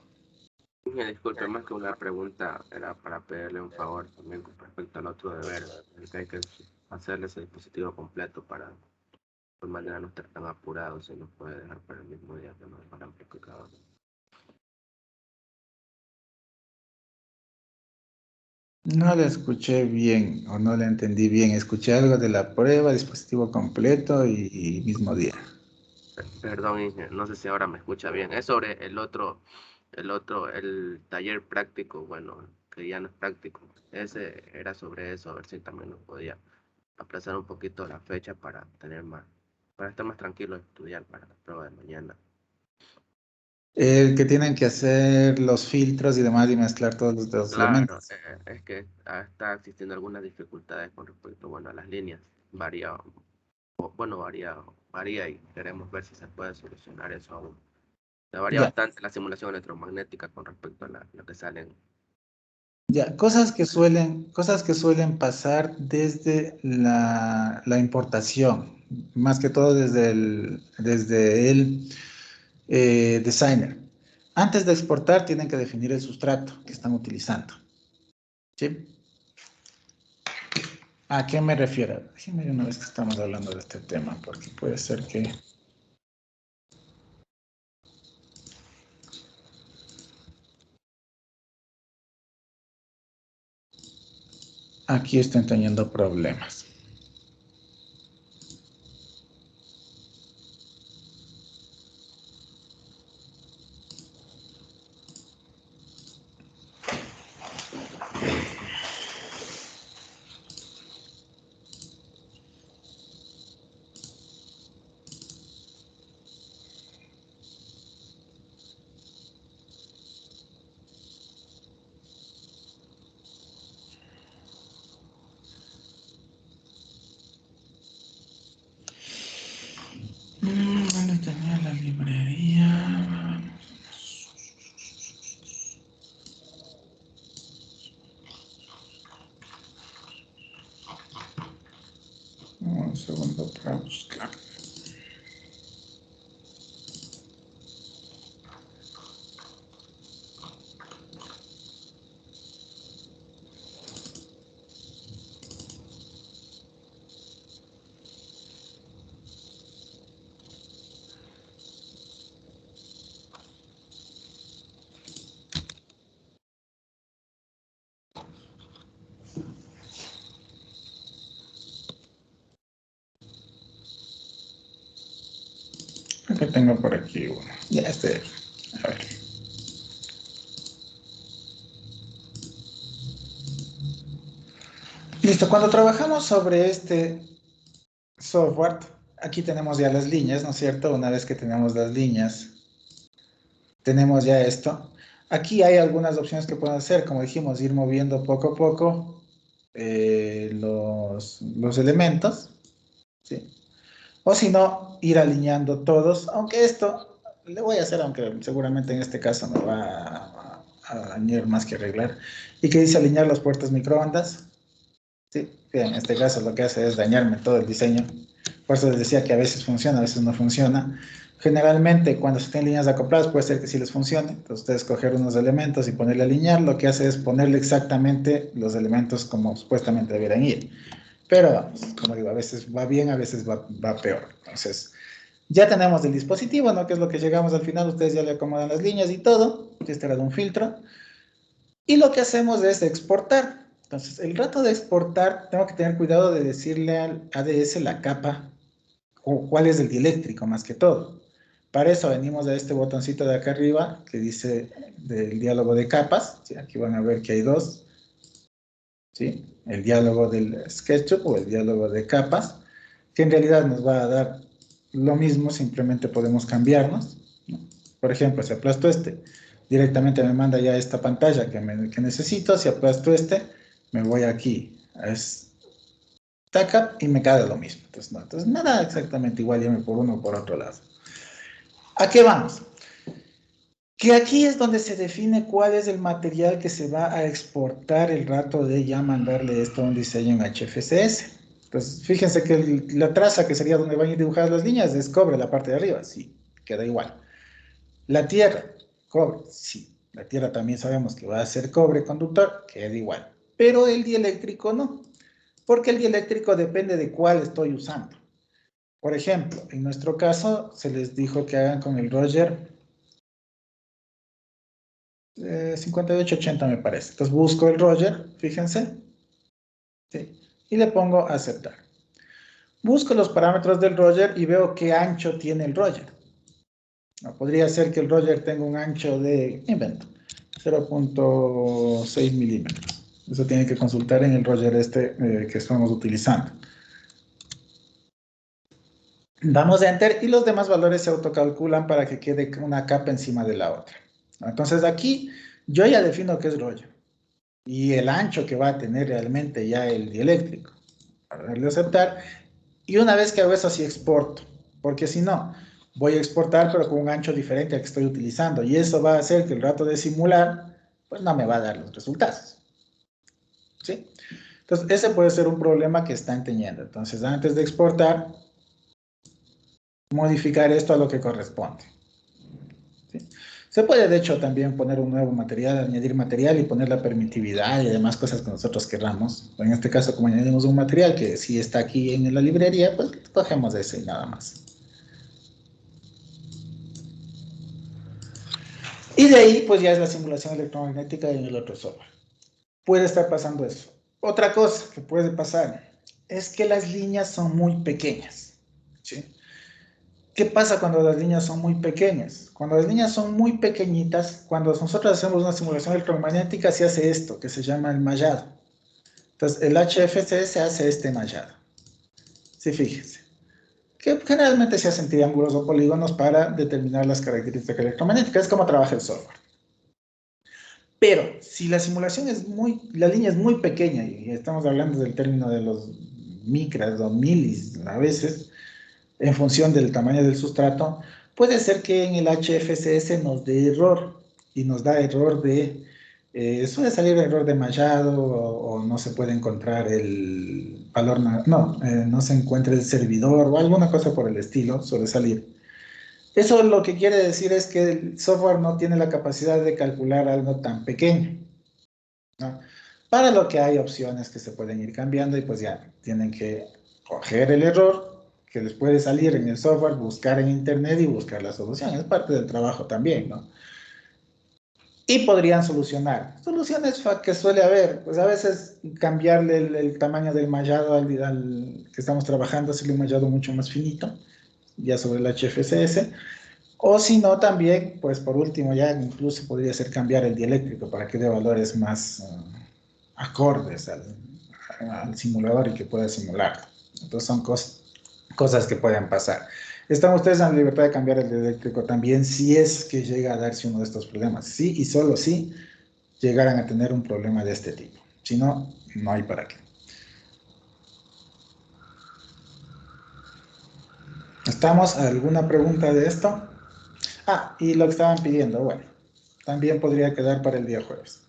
Disculpe, más que una pregunta, era para pedirle un favor también con respecto al otro deber, el que hay que hacerle ese dispositivo completo para de manera no estar tan apurado, se nos puede dejar para el mismo día que nos dejarán amplificador. No le escuché bien o no le entendí bien. Escuché algo de la prueba, dispositivo completo y mismo día. Perdón, Inge, no sé si ahora me escucha bien. Es sobre el taller práctico, bueno, que ya no es práctico. Ese era sobre eso, a ver si también nos podía aplazar un poquito la fecha para tener más, para estar más tranquilo de estudiar para la prueba de mañana. El que tienen que hacer los filtros y demás y mezclar todos los Claro, elementos. es que está existiendo algunas dificultades con respecto, bueno, a las líneas. Varía, bueno, varía y queremos ver si se puede solucionar eso aún. Se varía Ya, bastante la simulación electromagnética con respecto a lo que salen. ya. Cosas que suelen pasar desde la importación, más que todo desde el designer. Antes de exportar tienen que definir el sustrato que están utilizando. ¿Sí? ¿A qué me refiero? Déjenme una vez que estamos hablando de este tema, porque puede ser que... aquí estén teniendo problemas. tengo por aquí uno. Ya, a ver. Listo, cuando trabajamos sobre este software, aquí tenemos ya las líneas, ¿no es cierto? Una vez que tenemos las líneas, tenemos ya esto. Aquí hay algunas opciones que pueden hacer, como dijimos, ir moviendo poco a poco los elementos, ¿sí? O si no, ir alineando todos, aunque esto le voy a hacer, aunque seguramente en este caso no va a dañar más que arreglar. Y que dice alinear las puertas microondas. Sí, en este caso lo que hace es dañarme todo el diseño. Por eso les decía que a veces funciona, a veces no funciona. Generalmente, cuando se tienen líneas acopladas, puede ser que sí les funcione. Entonces, ustedes coger unos elementos y ponerle a alinear, lo que hace es ponerle exactamente los elementos como supuestamente debieran ir. Pero, vamos, como digo, a veces va bien, a veces va peor. Entonces, ya tenemos el dispositivo, ¿no? Que es lo que llegamos al final. Ustedes ya le acomodan las líneas y todo. Este era de un filtro. Y lo que hacemos es exportar. Entonces, el rato de exportar, tengo que tener cuidado de decirle al ADS la capa o cuál es el dieléctrico más que todo. Para eso venimos a este botoncito de acá arriba que dice del diálogo de capas. ¿Sí? Aquí van a ver que hay dos. ¿Sí? El diálogo del SketchUp o el diálogo de capas, que en realidad nos va a dar lo mismo, simplemente podemos cambiarnos, ¿no? Por ejemplo, si aplasto este, directamente me manda ya esta pantalla que necesito. Si aplasto este, me voy aquí a esta y me queda lo mismo. Entonces, no, entonces nada exactamente igual, llame por uno o por otro lado. ¿A qué vamos? Que aquí es donde se define cuál es el material que se va a exportar el rato de ya mandarle esto a un diseño en HFCS. Entonces, fíjense que la traza, que sería donde van a ir dibujadas las líneas, es cobre, la parte de arriba, sí, queda igual. La tierra, cobre, sí. La tierra también sabemos que va a ser cobre conductor, queda igual. Pero el dieléctrico no, porque el dieléctrico depende de cuál estoy usando. Por ejemplo, en nuestro caso, se les dijo que hagan con el Roger 5880 me parece. Entonces busco el Roger, fíjense, ¿sí? Y le pongo aceptar. Busco los parámetros del Roger y veo qué ancho tiene el Roger. No, podría ser que el Roger tenga un ancho de, invento, 0.6 milímetros. Eso tiene que consultar en el Roger que estamos utilizando. Damos Enter y los demás valores se autocalculan para que quede una capa encima de la otra. Entonces aquí yo ya defino qué es Roger y el ancho que va a tener realmente ya el dieléctrico. Para darle a aceptar. Y una vez que hago eso, sí exporto. Porque si no, voy a exportar pero con un ancho diferente al que estoy utilizando. Y eso va a hacer que el rato de simular, pues no me va a dar los resultados. ¿Sí? Entonces, ese puede ser un problema que están teniendo. Entonces, antes de exportar, modificar esto a lo que corresponde. ¿Sí? Se puede, de hecho, también poner un nuevo material, añadir material y poner la permitividad y demás cosas que nosotros querramos. En este caso, como añadimos un material que sí está aquí en la librería, pues cogemos ese y nada más. Y de ahí, pues ya es la simulación electromagnética en el otro software. Puede estar pasando eso. Otra cosa que puede pasar es que las líneas son muy pequeñas. ¿Sí? ¿Qué pasa cuando las líneas son muy pequeñas? Cuando las líneas son muy pequeñitas, cuando nosotros hacemos una simulación electromagnética, se hace esto, que se llama el mallado. Entonces, el HFCS hace este mallado. Sí, fíjense. Que generalmente se hacen triángulos o polígonos para determinar las características electromagnéticas. Es como trabaja el software. Pero, si la simulación la línea es muy pequeña, y estamos hablando del término de los micras o milis a veces, en función del tamaño del sustrato, puede ser que en el HFCS nos dé error, y nos da error suele salir error de mallado, o no se puede encontrar el valor, no se encuentra el servidor, o alguna cosa por el estilo, suele salir. Eso lo que quiere decir es que el software no tiene la capacidad de calcular algo tan pequeño, ¿no? Para lo que hay opciones que se pueden ir cambiando y pues ya tienen que coger el error que les puede salir en el software, buscar en internet y buscar la solución. Es parte del trabajo también, ¿no? Y podrían solucionar. Soluciones que suele haber, pues a veces cambiarle el tamaño del mallado al que estamos trabajando, hacerle un mallado mucho más finito, ya sobre el HFCS. O si no, también, pues por último, ya incluso podría ser cambiar el dieléctrico para que dé valores más acordes al simulador y que pueda simular. Entonces son cosas que pueden pasar. Están ustedes en la libertad de cambiar el dieléctrico también si es que llega a darse uno de estos problemas. Sí y solo si llegaran a tener un problema de este tipo. Si no, no hay para qué. ¿Estamos? ¿Alguna pregunta de esto? Ah, y lo que estaban pidiendo, bueno, también podría quedar para el día jueves.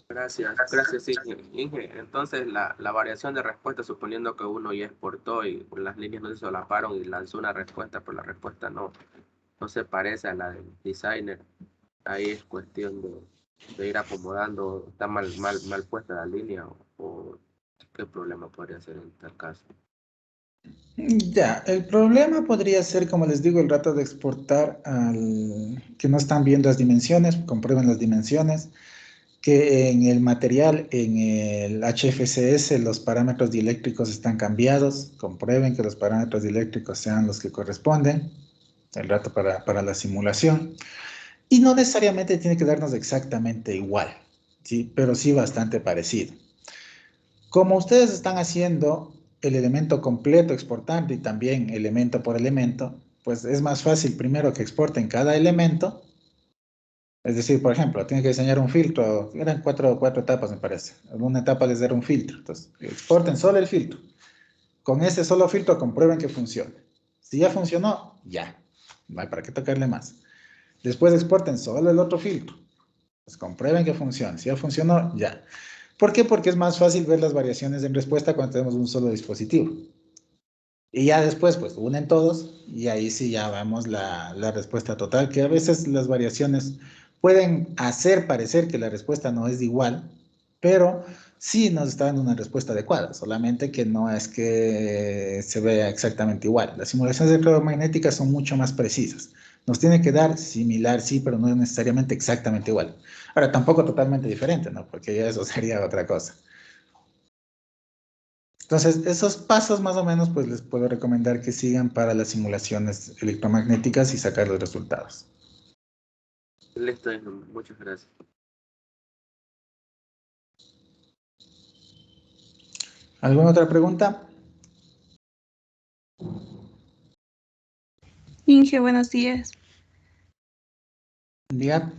Gracias, Inge. Inge, entonces la variación de respuesta, suponiendo que uno ya exportó y las líneas no se solaparon y lanzó una respuesta, pero la respuesta no se parece a la del designer, ahí es cuestión de ir acomodando, está mal puesta la línea o qué problema podría ser en tal caso. Ya, el problema podría ser, como les digo, el rato de exportar que no están viendo las dimensiones, comprueben las dimensiones, que en el material, en el HFCS, los parámetros dieléctricos están cambiados, comprueben que los parámetros dieléctricos sean los que corresponden, el rato para la simulación, y no necesariamente tiene que darnos exactamente igual, ¿sí? Pero sí bastante parecido. Como ustedes están haciendo el elemento completo exportando y también elemento por elemento, pues es más fácil primero que exporten cada elemento. Es decir, por ejemplo, tienen que diseñar un filtro, eran cuatro etapas me parece. Una etapa les dar un filtro, entonces exporten solo el filtro. Con ese solo filtro comprueben que funcione. Si ya funcionó, ya, no hay para qué tocarle más. Después exporten solo el otro filtro. Pues comprueben que funcione. Si ya funcionó, ya. ¿Por qué? Porque es más fácil ver las variaciones en respuesta cuando tenemos un solo dispositivo. Y ya después, pues unen todos y ahí sí ya vemos la respuesta total, que a veces las variaciones pueden hacer parecer que la respuesta no es igual, pero sí nos está dando una respuesta adecuada, solamente que no es que se vea exactamente igual. Las simulaciones electromagnéticas son mucho más precisas. Nos tiene que dar similar, sí, pero no necesariamente exactamente igual. Ahora, tampoco totalmente diferente, ¿no? Porque ya eso sería otra cosa. Entonces, esos pasos más o menos, pues les puedo recomendar que sigan para las simulaciones electromagnéticas y sacar los resultados. Listo, Inge, muchas gracias. ¿Alguna otra pregunta? Inge, buenos días. Diga.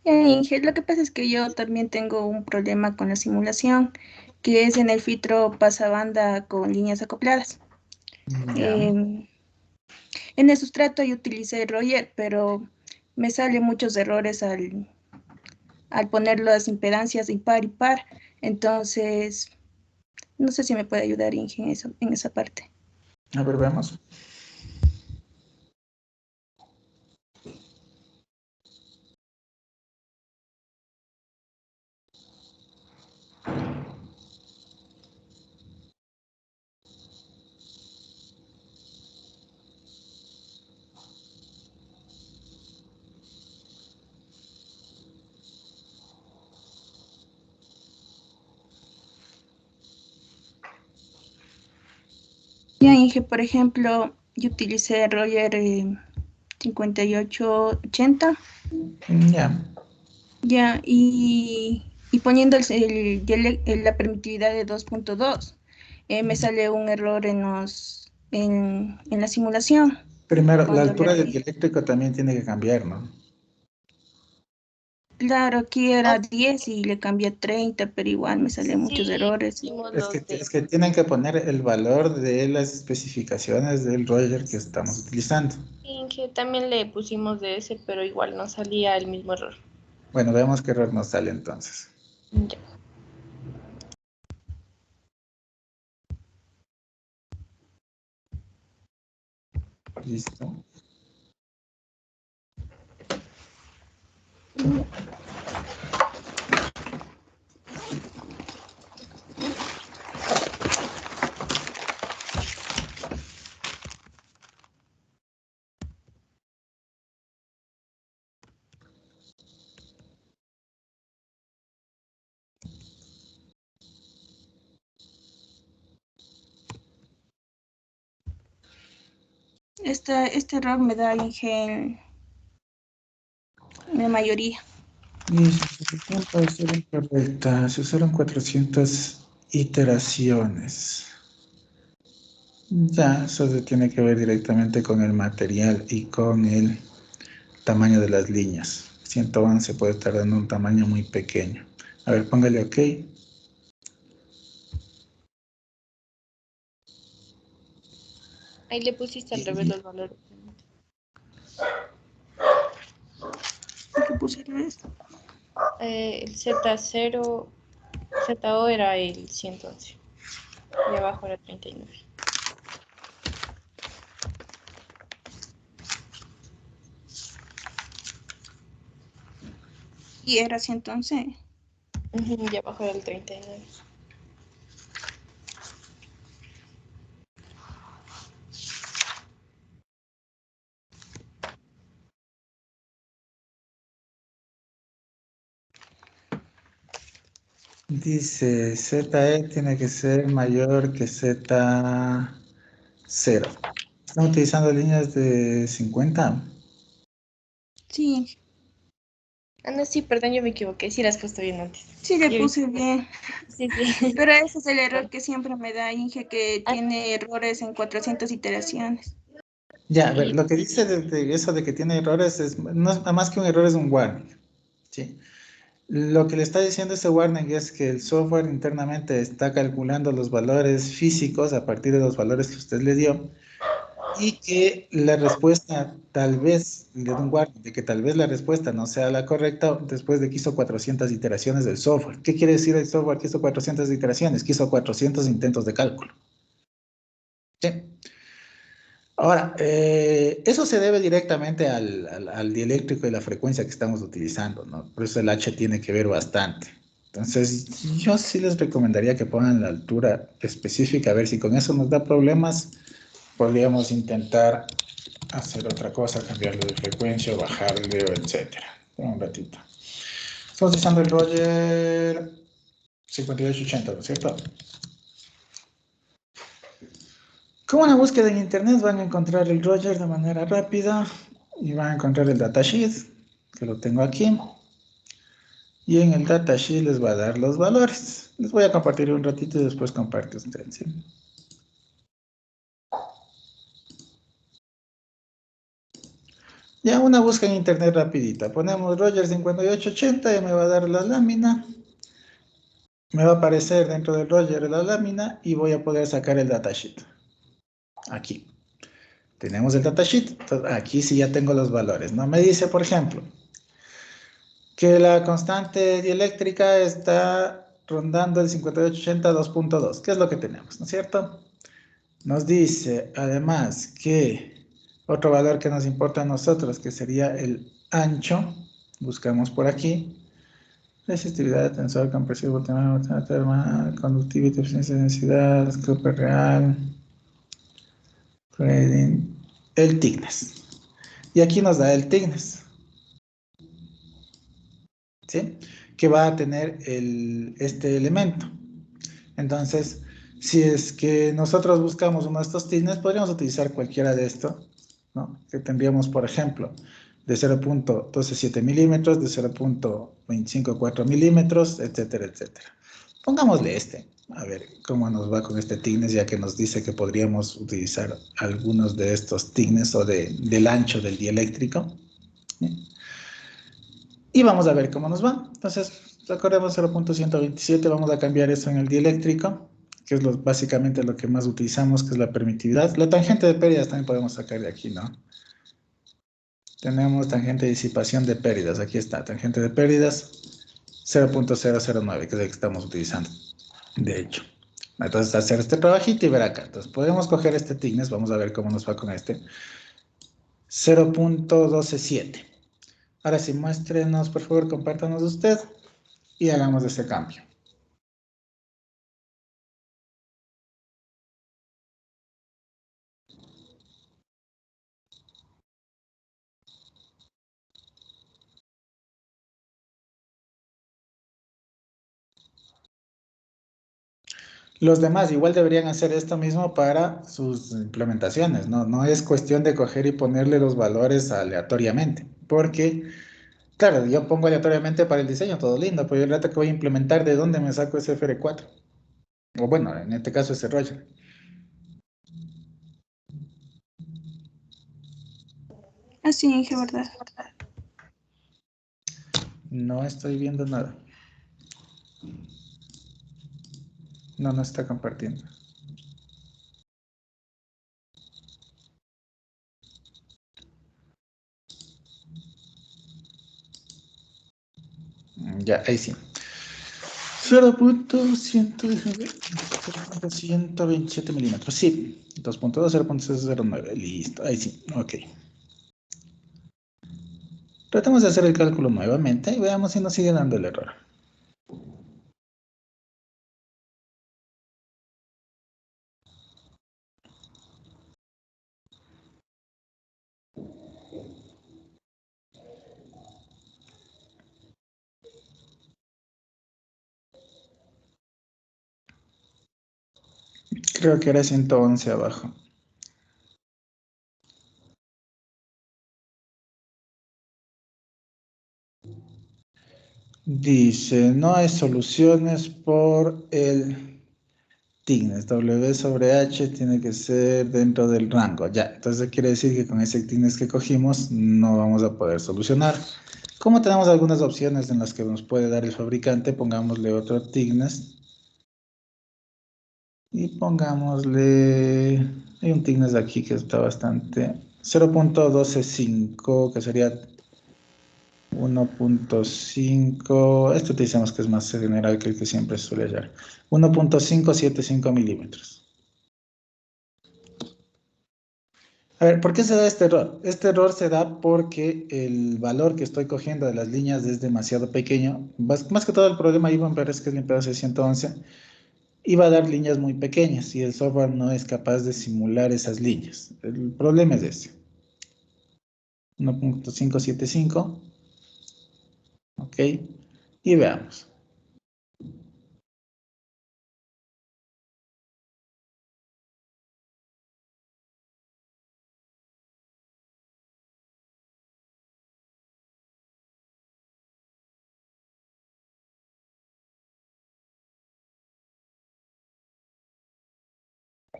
Inge, lo que pasa es que yo también tengo un problema con la simulación, que es en el filtro pasabanda con líneas acopladas. Ya. En el sustrato yo utilicé Roger, pero me salen muchos errores al poner las impedancias impar y par. Entonces, no sé si me puede ayudar Inge en esa parte. A ver, veamos. Ya Inge, por ejemplo, yo utilicé Roger 5880. Ya. Ya, y poniendo la permitividad de 2.2, me sale un error en la simulación. Primero, la Cuando le altura del aplico. dieléctrico también tiene que cambiar, ¿no? Claro, aquí era 10 y le cambié a 30, pero igual me salen muchos Sí, errores. hicimos Es que tienen que poner el valor de las especificaciones del Roger que estamos utilizando. Inge, también le pusimos de ese, pero igual no salía el mismo error. Bueno, veamos qué error nos sale entonces. Ya. Listo. Este error me da Inge en la mayoría. Y su puede ser incorrecta. Se usaron 400 iteraciones. Ya, eso tiene que ver directamente con el material y con el tamaño de las líneas. 111 puede estar dando un tamaño muy pequeño. A ver, póngale OK. Ahí le pusiste al revés los valores. ¿Qué puse al revés? El Z0, ZO era el 111 y abajo era 39. Y era 111. Y abajo era el 39. Dice ZE tiene que ser mayor que Z0. ¿Están utilizando líneas de 50? Sí, Ah, no, sí, perdón, yo me equivoqué. Sí, las has puesto bien antes. sí le Yo- puse bien. Sí, sí. Pero ese es el error que siempre me da Inge, que Ah, tiene errores en 400 iteraciones. Ya, a ver, y lo que dice de eso de que tiene errores es, no es más que un error, es un warning. ¿Sí? Lo que le está diciendo ese warning es que el software internamente está calculando los valores físicos a partir de los valores que usted le dio y que la respuesta tal vez, le da un warning de que tal vez la respuesta no sea la correcta después de que hizo 400 iteraciones del software. ¿Qué quiere decir el software que hizo 400 iteraciones? Que hizo 400 intentos de cálculo. ¿Sí? Ahora, eso se debe directamente al dieléctrico y la frecuencia que estamos utilizando, ¿no? Por eso el H tiene que ver bastante. Entonces, yo sí les recomendaría que pongan la altura específica, a ver si con eso nos da problemas, podríamos intentar hacer otra cosa, cambiarle de frecuencia, o bajarle, o etcétera. Un ratito. Estamos usando el Roger 5880, ¿no es cierto? Con una búsqueda en internet van a encontrar el Roger de manera rápida y van a encontrar el datasheet, que lo tengo aquí. Y en el datasheet les va a dar los valores. Les voy a compartir un ratito y después comparte usted, ¿sí? Ya una búsqueda en internet rapidita. Ponemos Roger 5880 y me va a dar la lámina. Me va a aparecer dentro del Roger la lámina y voy a poder sacar el datasheet. Aquí. Tenemos el datasheet. Aquí sí ya tengo los valores, ¿no? Me dice, por ejemplo, que la constante dieléctrica está rondando el 5880 2.2. ¿Qué es lo que tenemos? ¿No es cierto? Nos dice además que otro valor que nos importa a nosotros, que sería el ancho, buscamos por aquí, resistividad, tensor, compresivo, termal, conductividad, eficiencia de densidad, escope real, grading, el thickness. Y aquí nos da el thickness, ¿sí? Que va a tener este elemento. Entonces, si es que nosotros buscamos uno de estos thickness, podríamos utilizar cualquiera de estos, ¿no? Que tendríamos, por ejemplo, de 0.127 milímetros, de 0.254 milímetros, etcétera, etcétera. Pongámosle este, a ver cómo nos va con este thickness, ya que nos dice que podríamos utilizar algunos de estos thickness o del ancho del dieléctrico. ¿Sí? Y vamos a ver cómo nos va. Entonces, recordemos 0.127, vamos a cambiar eso en el dieléctrico, que es básicamente lo que más utilizamos, que es la permitividad. La tangente de pérdidas también podemos sacar de aquí, ¿no? Tenemos tangente de disipación de pérdidas. Aquí está, tangente de pérdidas 0.009, que es el que estamos utilizando, de hecho. Entonces, hacer este trabajito y ver acá. Entonces, podemos coger este thickness, vamos a ver cómo nos va con este. 0.127. Ahora sí, muéstrenos, por favor, compártanos usted y hagamos ese cambio. Los demás igual deberían hacer esto mismo para sus implementaciones, ¿no? No es cuestión de coger y ponerle los valores aleatoriamente, porque, claro, yo pongo aleatoriamente para el diseño, todo lindo, pero el rato que voy a implementar, ¿de dónde me saco ese FR4? O bueno, en este caso ese Roger. Así, Inge, ¿verdad? No estoy viendo nada. No, no está compartiendo. Ya, ahí sí. 0.127 milímetros. Sí, 2.2, 0.609. Listo, ahí sí, ok. Tratemos de hacer el cálculo nuevamente y veamos si nos sigue dando el error. Creo que era 111 abajo. Dice, no hay soluciones por el thickness. W sobre H tiene que ser dentro del rango. Ya, entonces quiere decir que con ese thickness que cogimos no vamos a poder solucionar. Como tenemos algunas opciones en las que nos puede dar el fabricante, pongámosle otro thickness. Y pongámosle, hay un thickness aquí que está bastante, 0.125, que sería 1.5, esto utilizamos que es más general que el que siempre suele hallar, 1.575 milímetros. A ver, ¿por qué se da este error? Este error se da porque el valor que estoy cogiendo de las líneas es demasiado pequeño. Más que todo el problema iba en ver es que es limpiado 611. Iba a dar líneas muy pequeñas y el software no es capaz de simular esas líneas. El problema es ese. 1.575. Ok. Y veamos.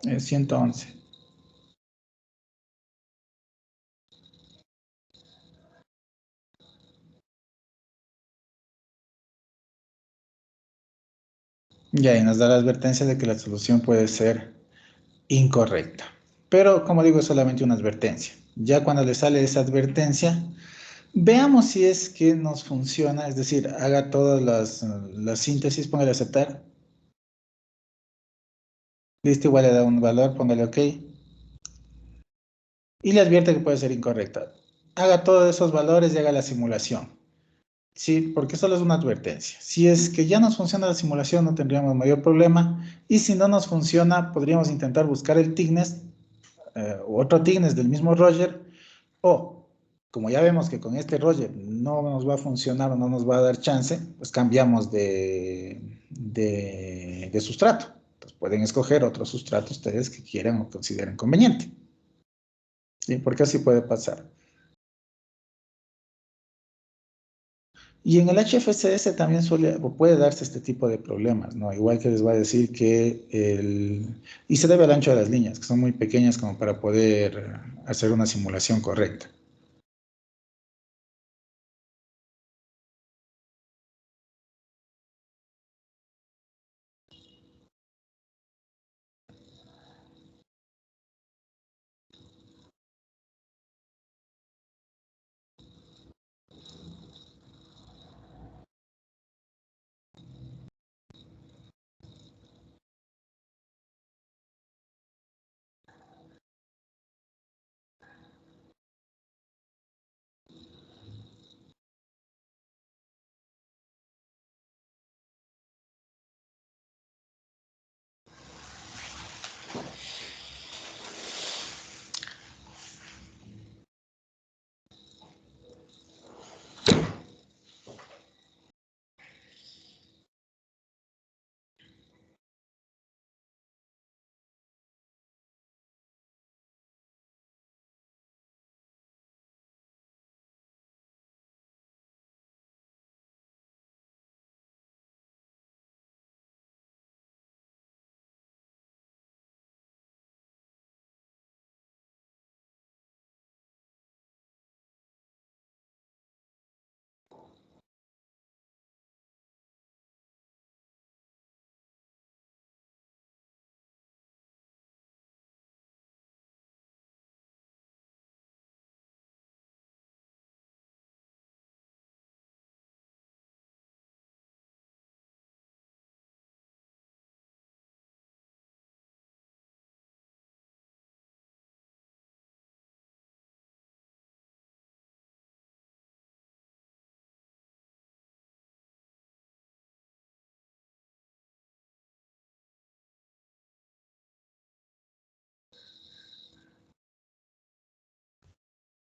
Es 111. Ya, y nos da la advertencia de que la solución puede ser incorrecta. Pero, como digo, es solamente una advertencia. Ya cuando le sale esa advertencia, veamos si es que nos funciona. Es decir, haga todas las síntesis, póngale a aceptar. Listo, igual le da un valor, póngale OK. Y le advierte que puede ser incorrecta. Haga todos esos valores y haga la simulación. Sí, porque solo es una advertencia. Si es que ya nos funciona la simulación, no tendríamos mayor problema. Y si no nos funciona, podríamos intentar buscar el thickness, otro thickness del mismo Roger, o como ya vemos que con este Roger no nos va a funcionar o no nos va a dar chance, pues cambiamos de sustrato. Entonces pueden escoger otro sustrato ustedes que quieran o consideren conveniente. ¿Sí? Porque así puede pasar. Y en el HFCS también suele o puede darse este tipo de problemas, ¿no? Igual que les va a decir que y se debe al ancho de las líneas, que son muy pequeñas como para poder hacer una simulación correcta.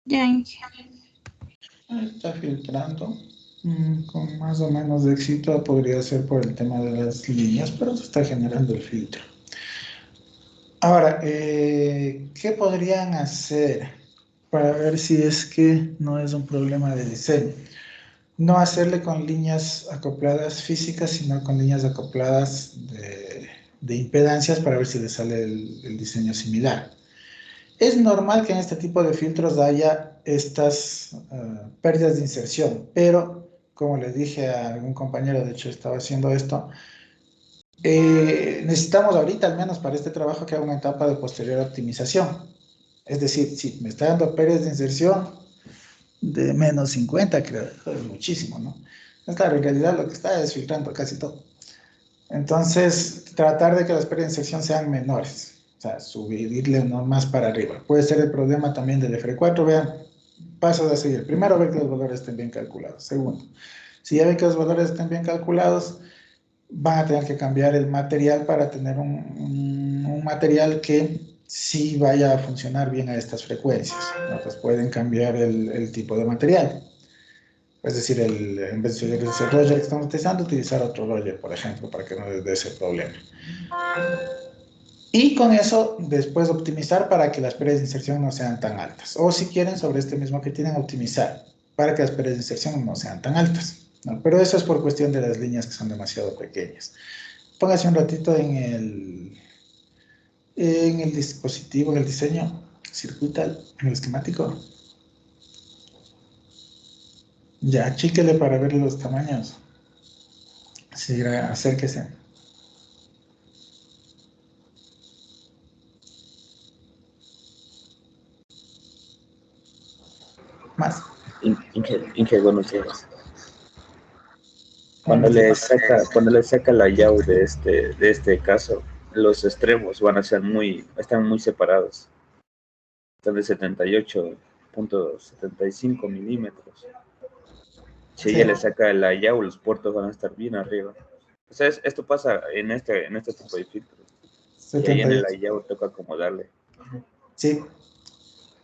Ya, Inge. Está filtrando. Con más o menos de éxito podría ser por el tema de las líneas, pero se está generando el filtro. Ahora, ¿qué podrían hacer para ver si es que no es un problema de diseño? No hacerle con líneas acopladas físicas, sino con líneas acopladas de impedancias para ver si le sale el diseño similar. Es normal que en este tipo de filtros haya estas pérdidas de inserción, pero como les dije a algún compañero, de hecho estaba haciendo esto, necesitamos ahorita, al menos para este trabajo, que haga una etapa de posterior optimización. Es decir, si me está dando pérdidas de inserción de menos 50, creo, es muchísimo, ¿no? Es claro, en realidad lo que está es filtrando casi todo. Entonces, tratar de que las pérdidas de inserción sean menores. O sea, subirle no más para arriba. Puede ser el problema también del F4. Vean, pasos a seguir. Primero, ver que los valores estén bien calculados. Segundo, si ya ven que los valores estén bien calculados, van a tener que cambiar el material para tener un material que sí vaya a funcionar bien a estas frecuencias. Entonces pueden cambiar el tipo de material. Es decir, en vez de ese roller que estamos utilizando, utilizar otro roller, por ejemplo, para que no les dé ese problema. Y con eso, después optimizar para que las pérdidas de inserción no sean tan altas. O si quieren, sobre este mismo que tienen, optimizar para que las pérdidas de inserción no sean tan altas, ¿no? Pero eso es por cuestión de las líneas que son demasiado pequeñas. Póngase un ratito en el dispositivo, en el diseño circuital, en el esquemático. Ya, achíquele para ver los tamaños. Sí, acérquese. Más. Inge, buenos días. Cuando Buenos días. cuando le saca la llave de este caso, los extremos están muy separados. Están de 78.75 milímetros. Si Sí. ella le saca la llave, los puertos van a estar bien arriba. O sea, esto pasa en este tipo de filtros. Y ahí en el 78. layout toca acomodarle. Sí,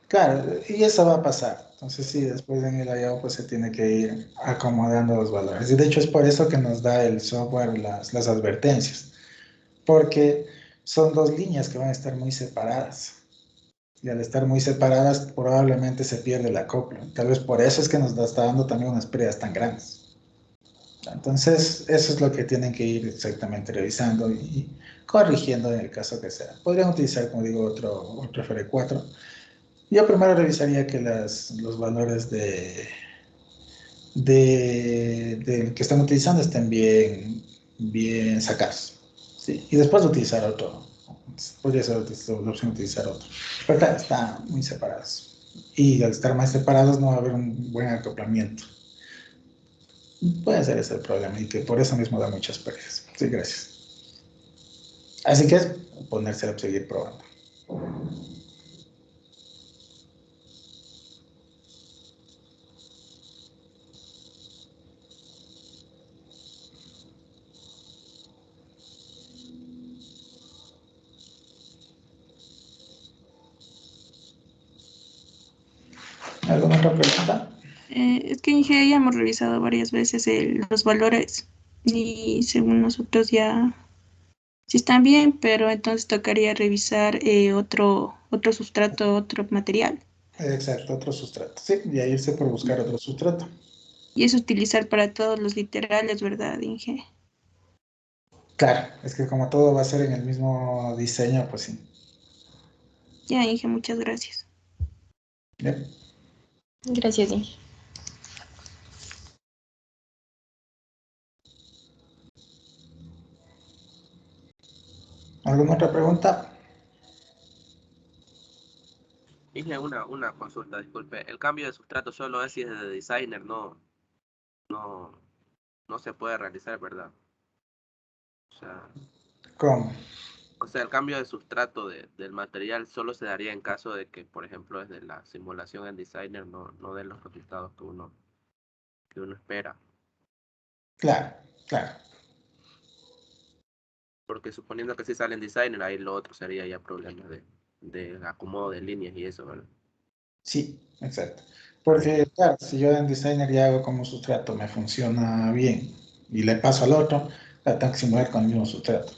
claro, y eso va a pasar. Entonces, sí, después en el layout pues se tiene que ir acomodando los valores. Y de hecho es por eso que nos da el software las advertencias, porque son dos líneas que van a estar muy separadas. Y al estar muy separadas, probablemente se pierde el acoplo. Tal vez por eso es que nos está dando también unas pérdidas tan grandes. Entonces, eso es lo que tienen que ir exactamente revisando y corrigiendo en el caso que sea. Podrían utilizar, como digo, otro FR4. Yo primero revisaría que los valores del que están utilizando estén bien sacados. ¿Sí? Y después utilizar otro. Podría ser la opción de utilizar otro. Pero están muy separados. Y al estar más separados no va a haber un buen acoplamiento. Puede ser ese el problema y que por eso mismo da muchas pérdidas. Sí, gracias. Así que es ponerse a seguir probando. ¿Alguna otra pregunta? Es que Inge, ya hemos revisado varias veces los valores y según nosotros ya sí están bien, pero entonces tocaría revisar otro sustrato, otro material. Exacto, otro sustrato. Sí, y ahí irse por buscar otro sustrato. Y es utilizar para todos los literales, ¿verdad, Inge? Claro, es que como todo va a ser en el mismo diseño, pues sí. Ya, Inge, muchas gracias. Bien. Gracias, Inge. ¿Alguna otra pregunta? Isle, una consulta, disculpe. El cambio de sustrato solo es si es de designer, no, no se puede realizar, ¿verdad? ¿Cómo? O sea, el cambio de sustrato del material solo se daría en caso de que, por ejemplo, desde la simulación en designer no den los resultados que uno espera. Claro, claro. Porque suponiendo que sí sale en designer, ahí lo otro sería ya problemas de acomodo de líneas y eso, ¿verdad? Sí, exacto. Porque, claro, si yo en Designer ya hago como sustrato, me funciona bien y le paso al otro, la tengo que simular con el mismo sustrato.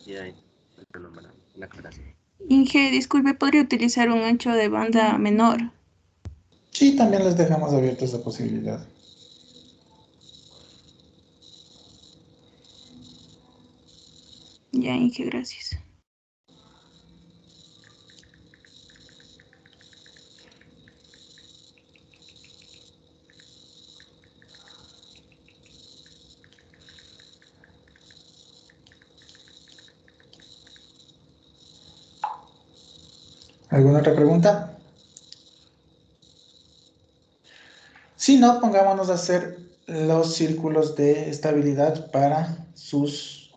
Y ahí, la aclaración. Inge, disculpe, ¿podría utilizar un ancho de banda menor? Sí, también les dejamos abierta esa posibilidad. Ya, Inge, gracias. ¿Alguna otra pregunta? Si no, pongámonos a hacer los círculos de estabilidad para sus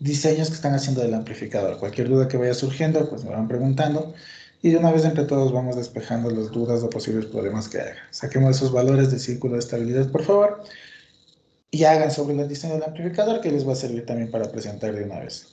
diseños que están haciendo del amplificador. Cualquier duda que vaya surgiendo, pues me van preguntando. Y de una vez entre todos vamos despejando las dudas o posibles problemas que haya. Saquemos esos valores de círculo de estabilidad, por favor, y hagan sobre el diseño del amplificador, que les va a servir también para presentar de una vez.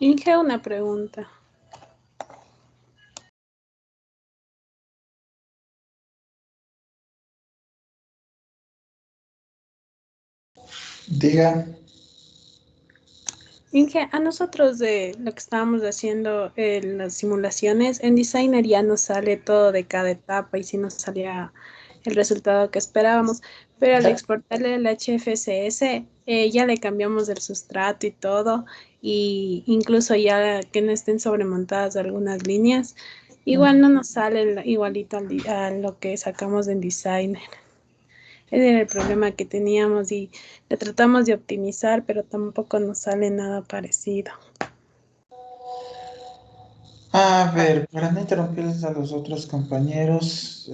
Inge, una pregunta. Diga. Inge, a nosotros de lo que estábamos haciendo en las simulaciones, en Designer ya nos sale todo de cada etapa y sí nos salía el resultado que esperábamos, pero al exportarle el HFCS ya le cambiamos el sustrato y todo, y incluso ya que no estén sobremontadas algunas líneas, igual no nos sale igualito a lo que sacamos en Designer. Ese era el problema que teníamos y le tratamos de optimizar, pero tampoco nos sale nada parecido. A ver, para no interrumpirles a los otros compañeros,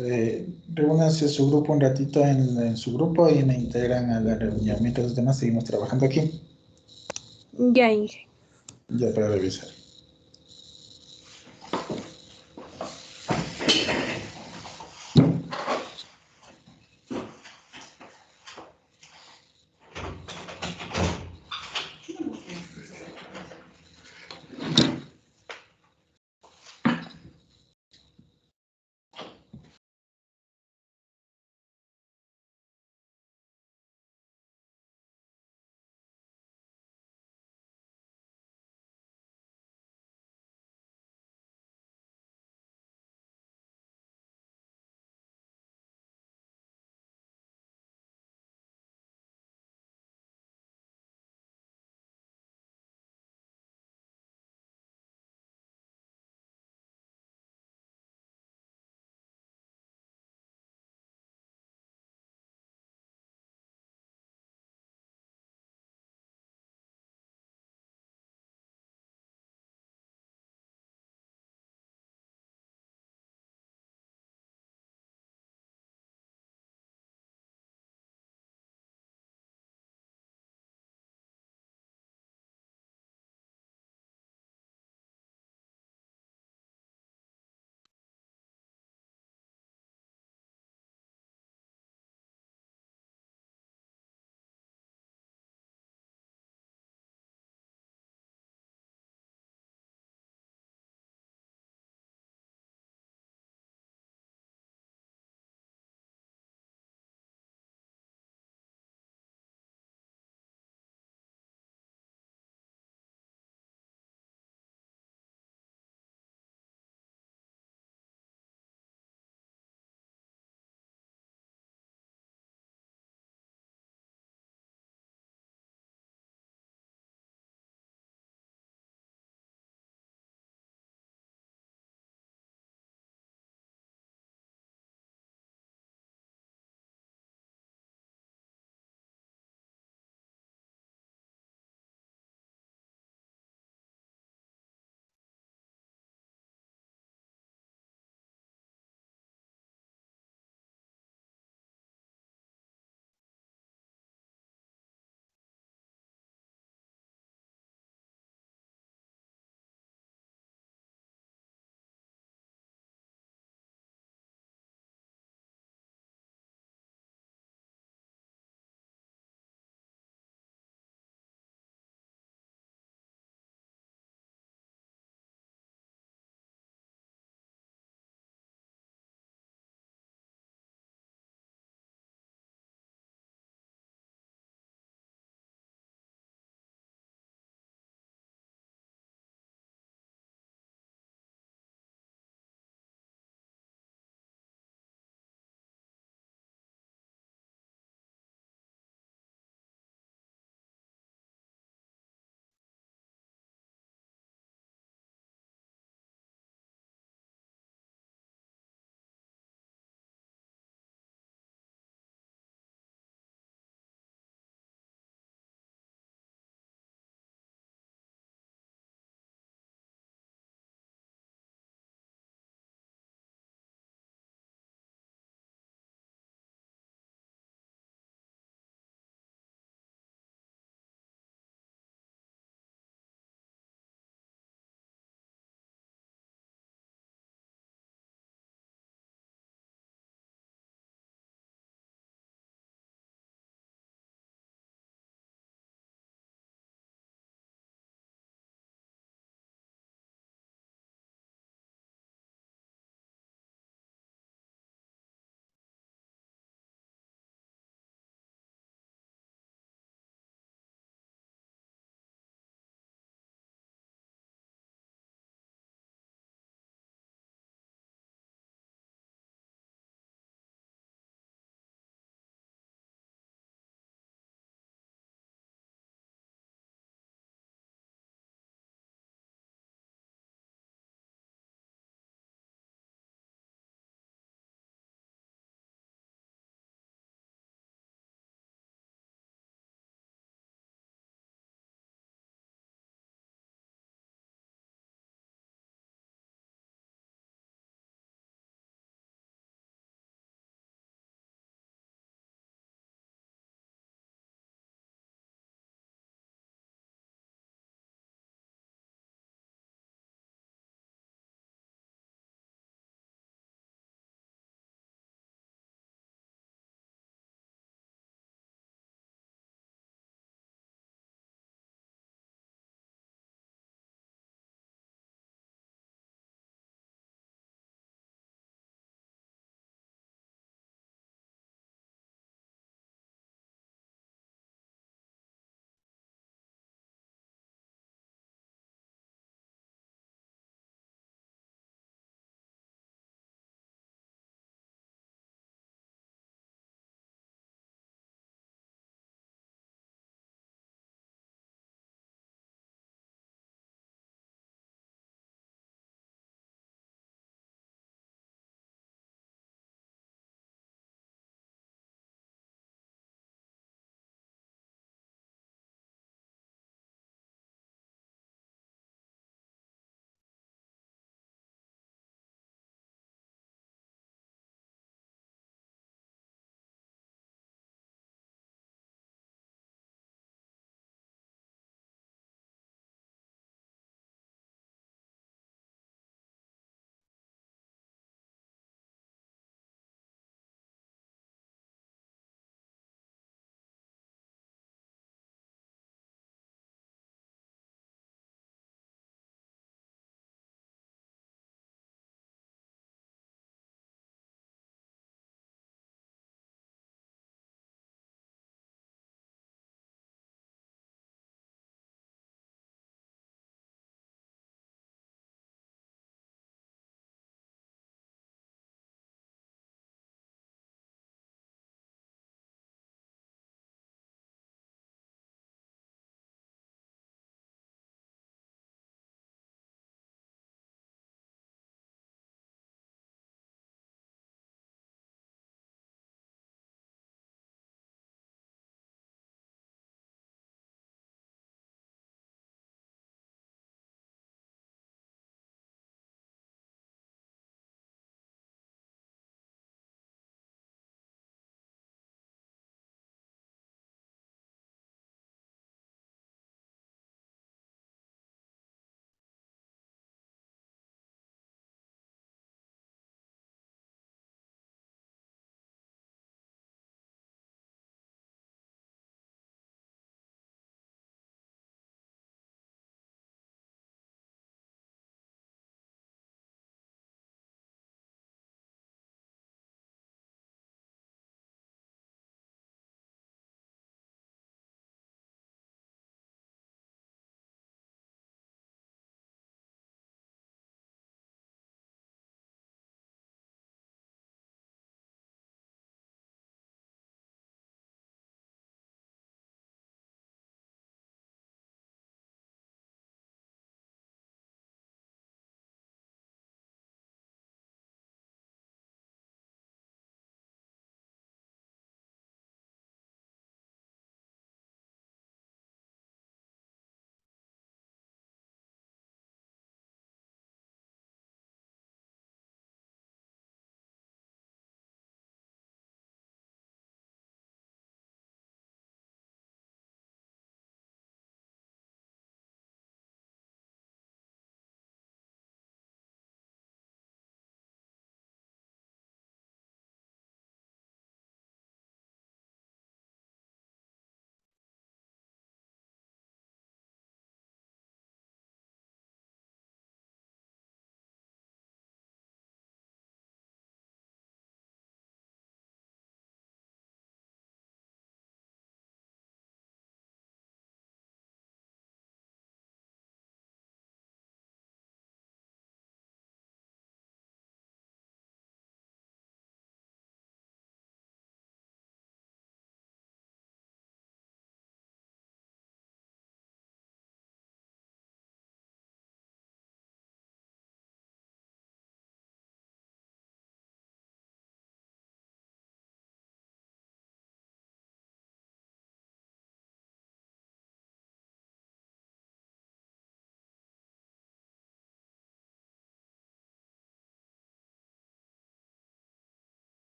reúnanse a su grupo un ratito en su grupo y me integran a la reunión. Mientras los demás seguimos trabajando aquí, Ya, Inge. ya para revisar.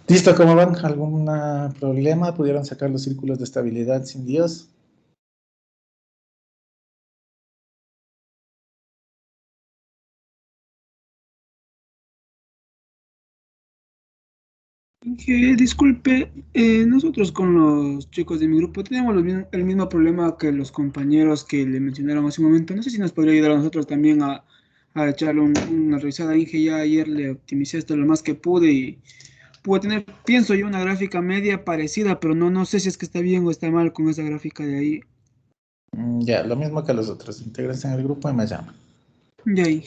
¿Listo? ¿Cómo van? ¿Algún problema? ¿Pudieron sacar los círculos de estabilidad sin Dios? Disculpe, nosotros con los chicos de mi grupo tenemos el mismo problema que los compañeros que le mencionaron hace un momento. No sé si nos podría ayudar a nosotros también a echarle una revisada. Inge, ya ayer le optimicé esto lo más que pude y pude tener, pienso yo, una gráfica media parecida, pero no sé si es que está bien o está mal con esa gráfica de ahí. Ya, lo mismo que los otros. Intégrense en el grupo y me llaman. De ahí.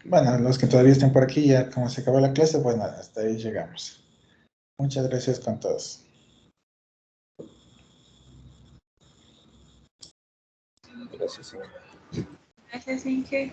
Bueno, los que todavía están por aquí, ya como se acabó la clase, pues nada, hasta ahí llegamos. Muchas gracias con todos. Gracias. Gracias, Inge.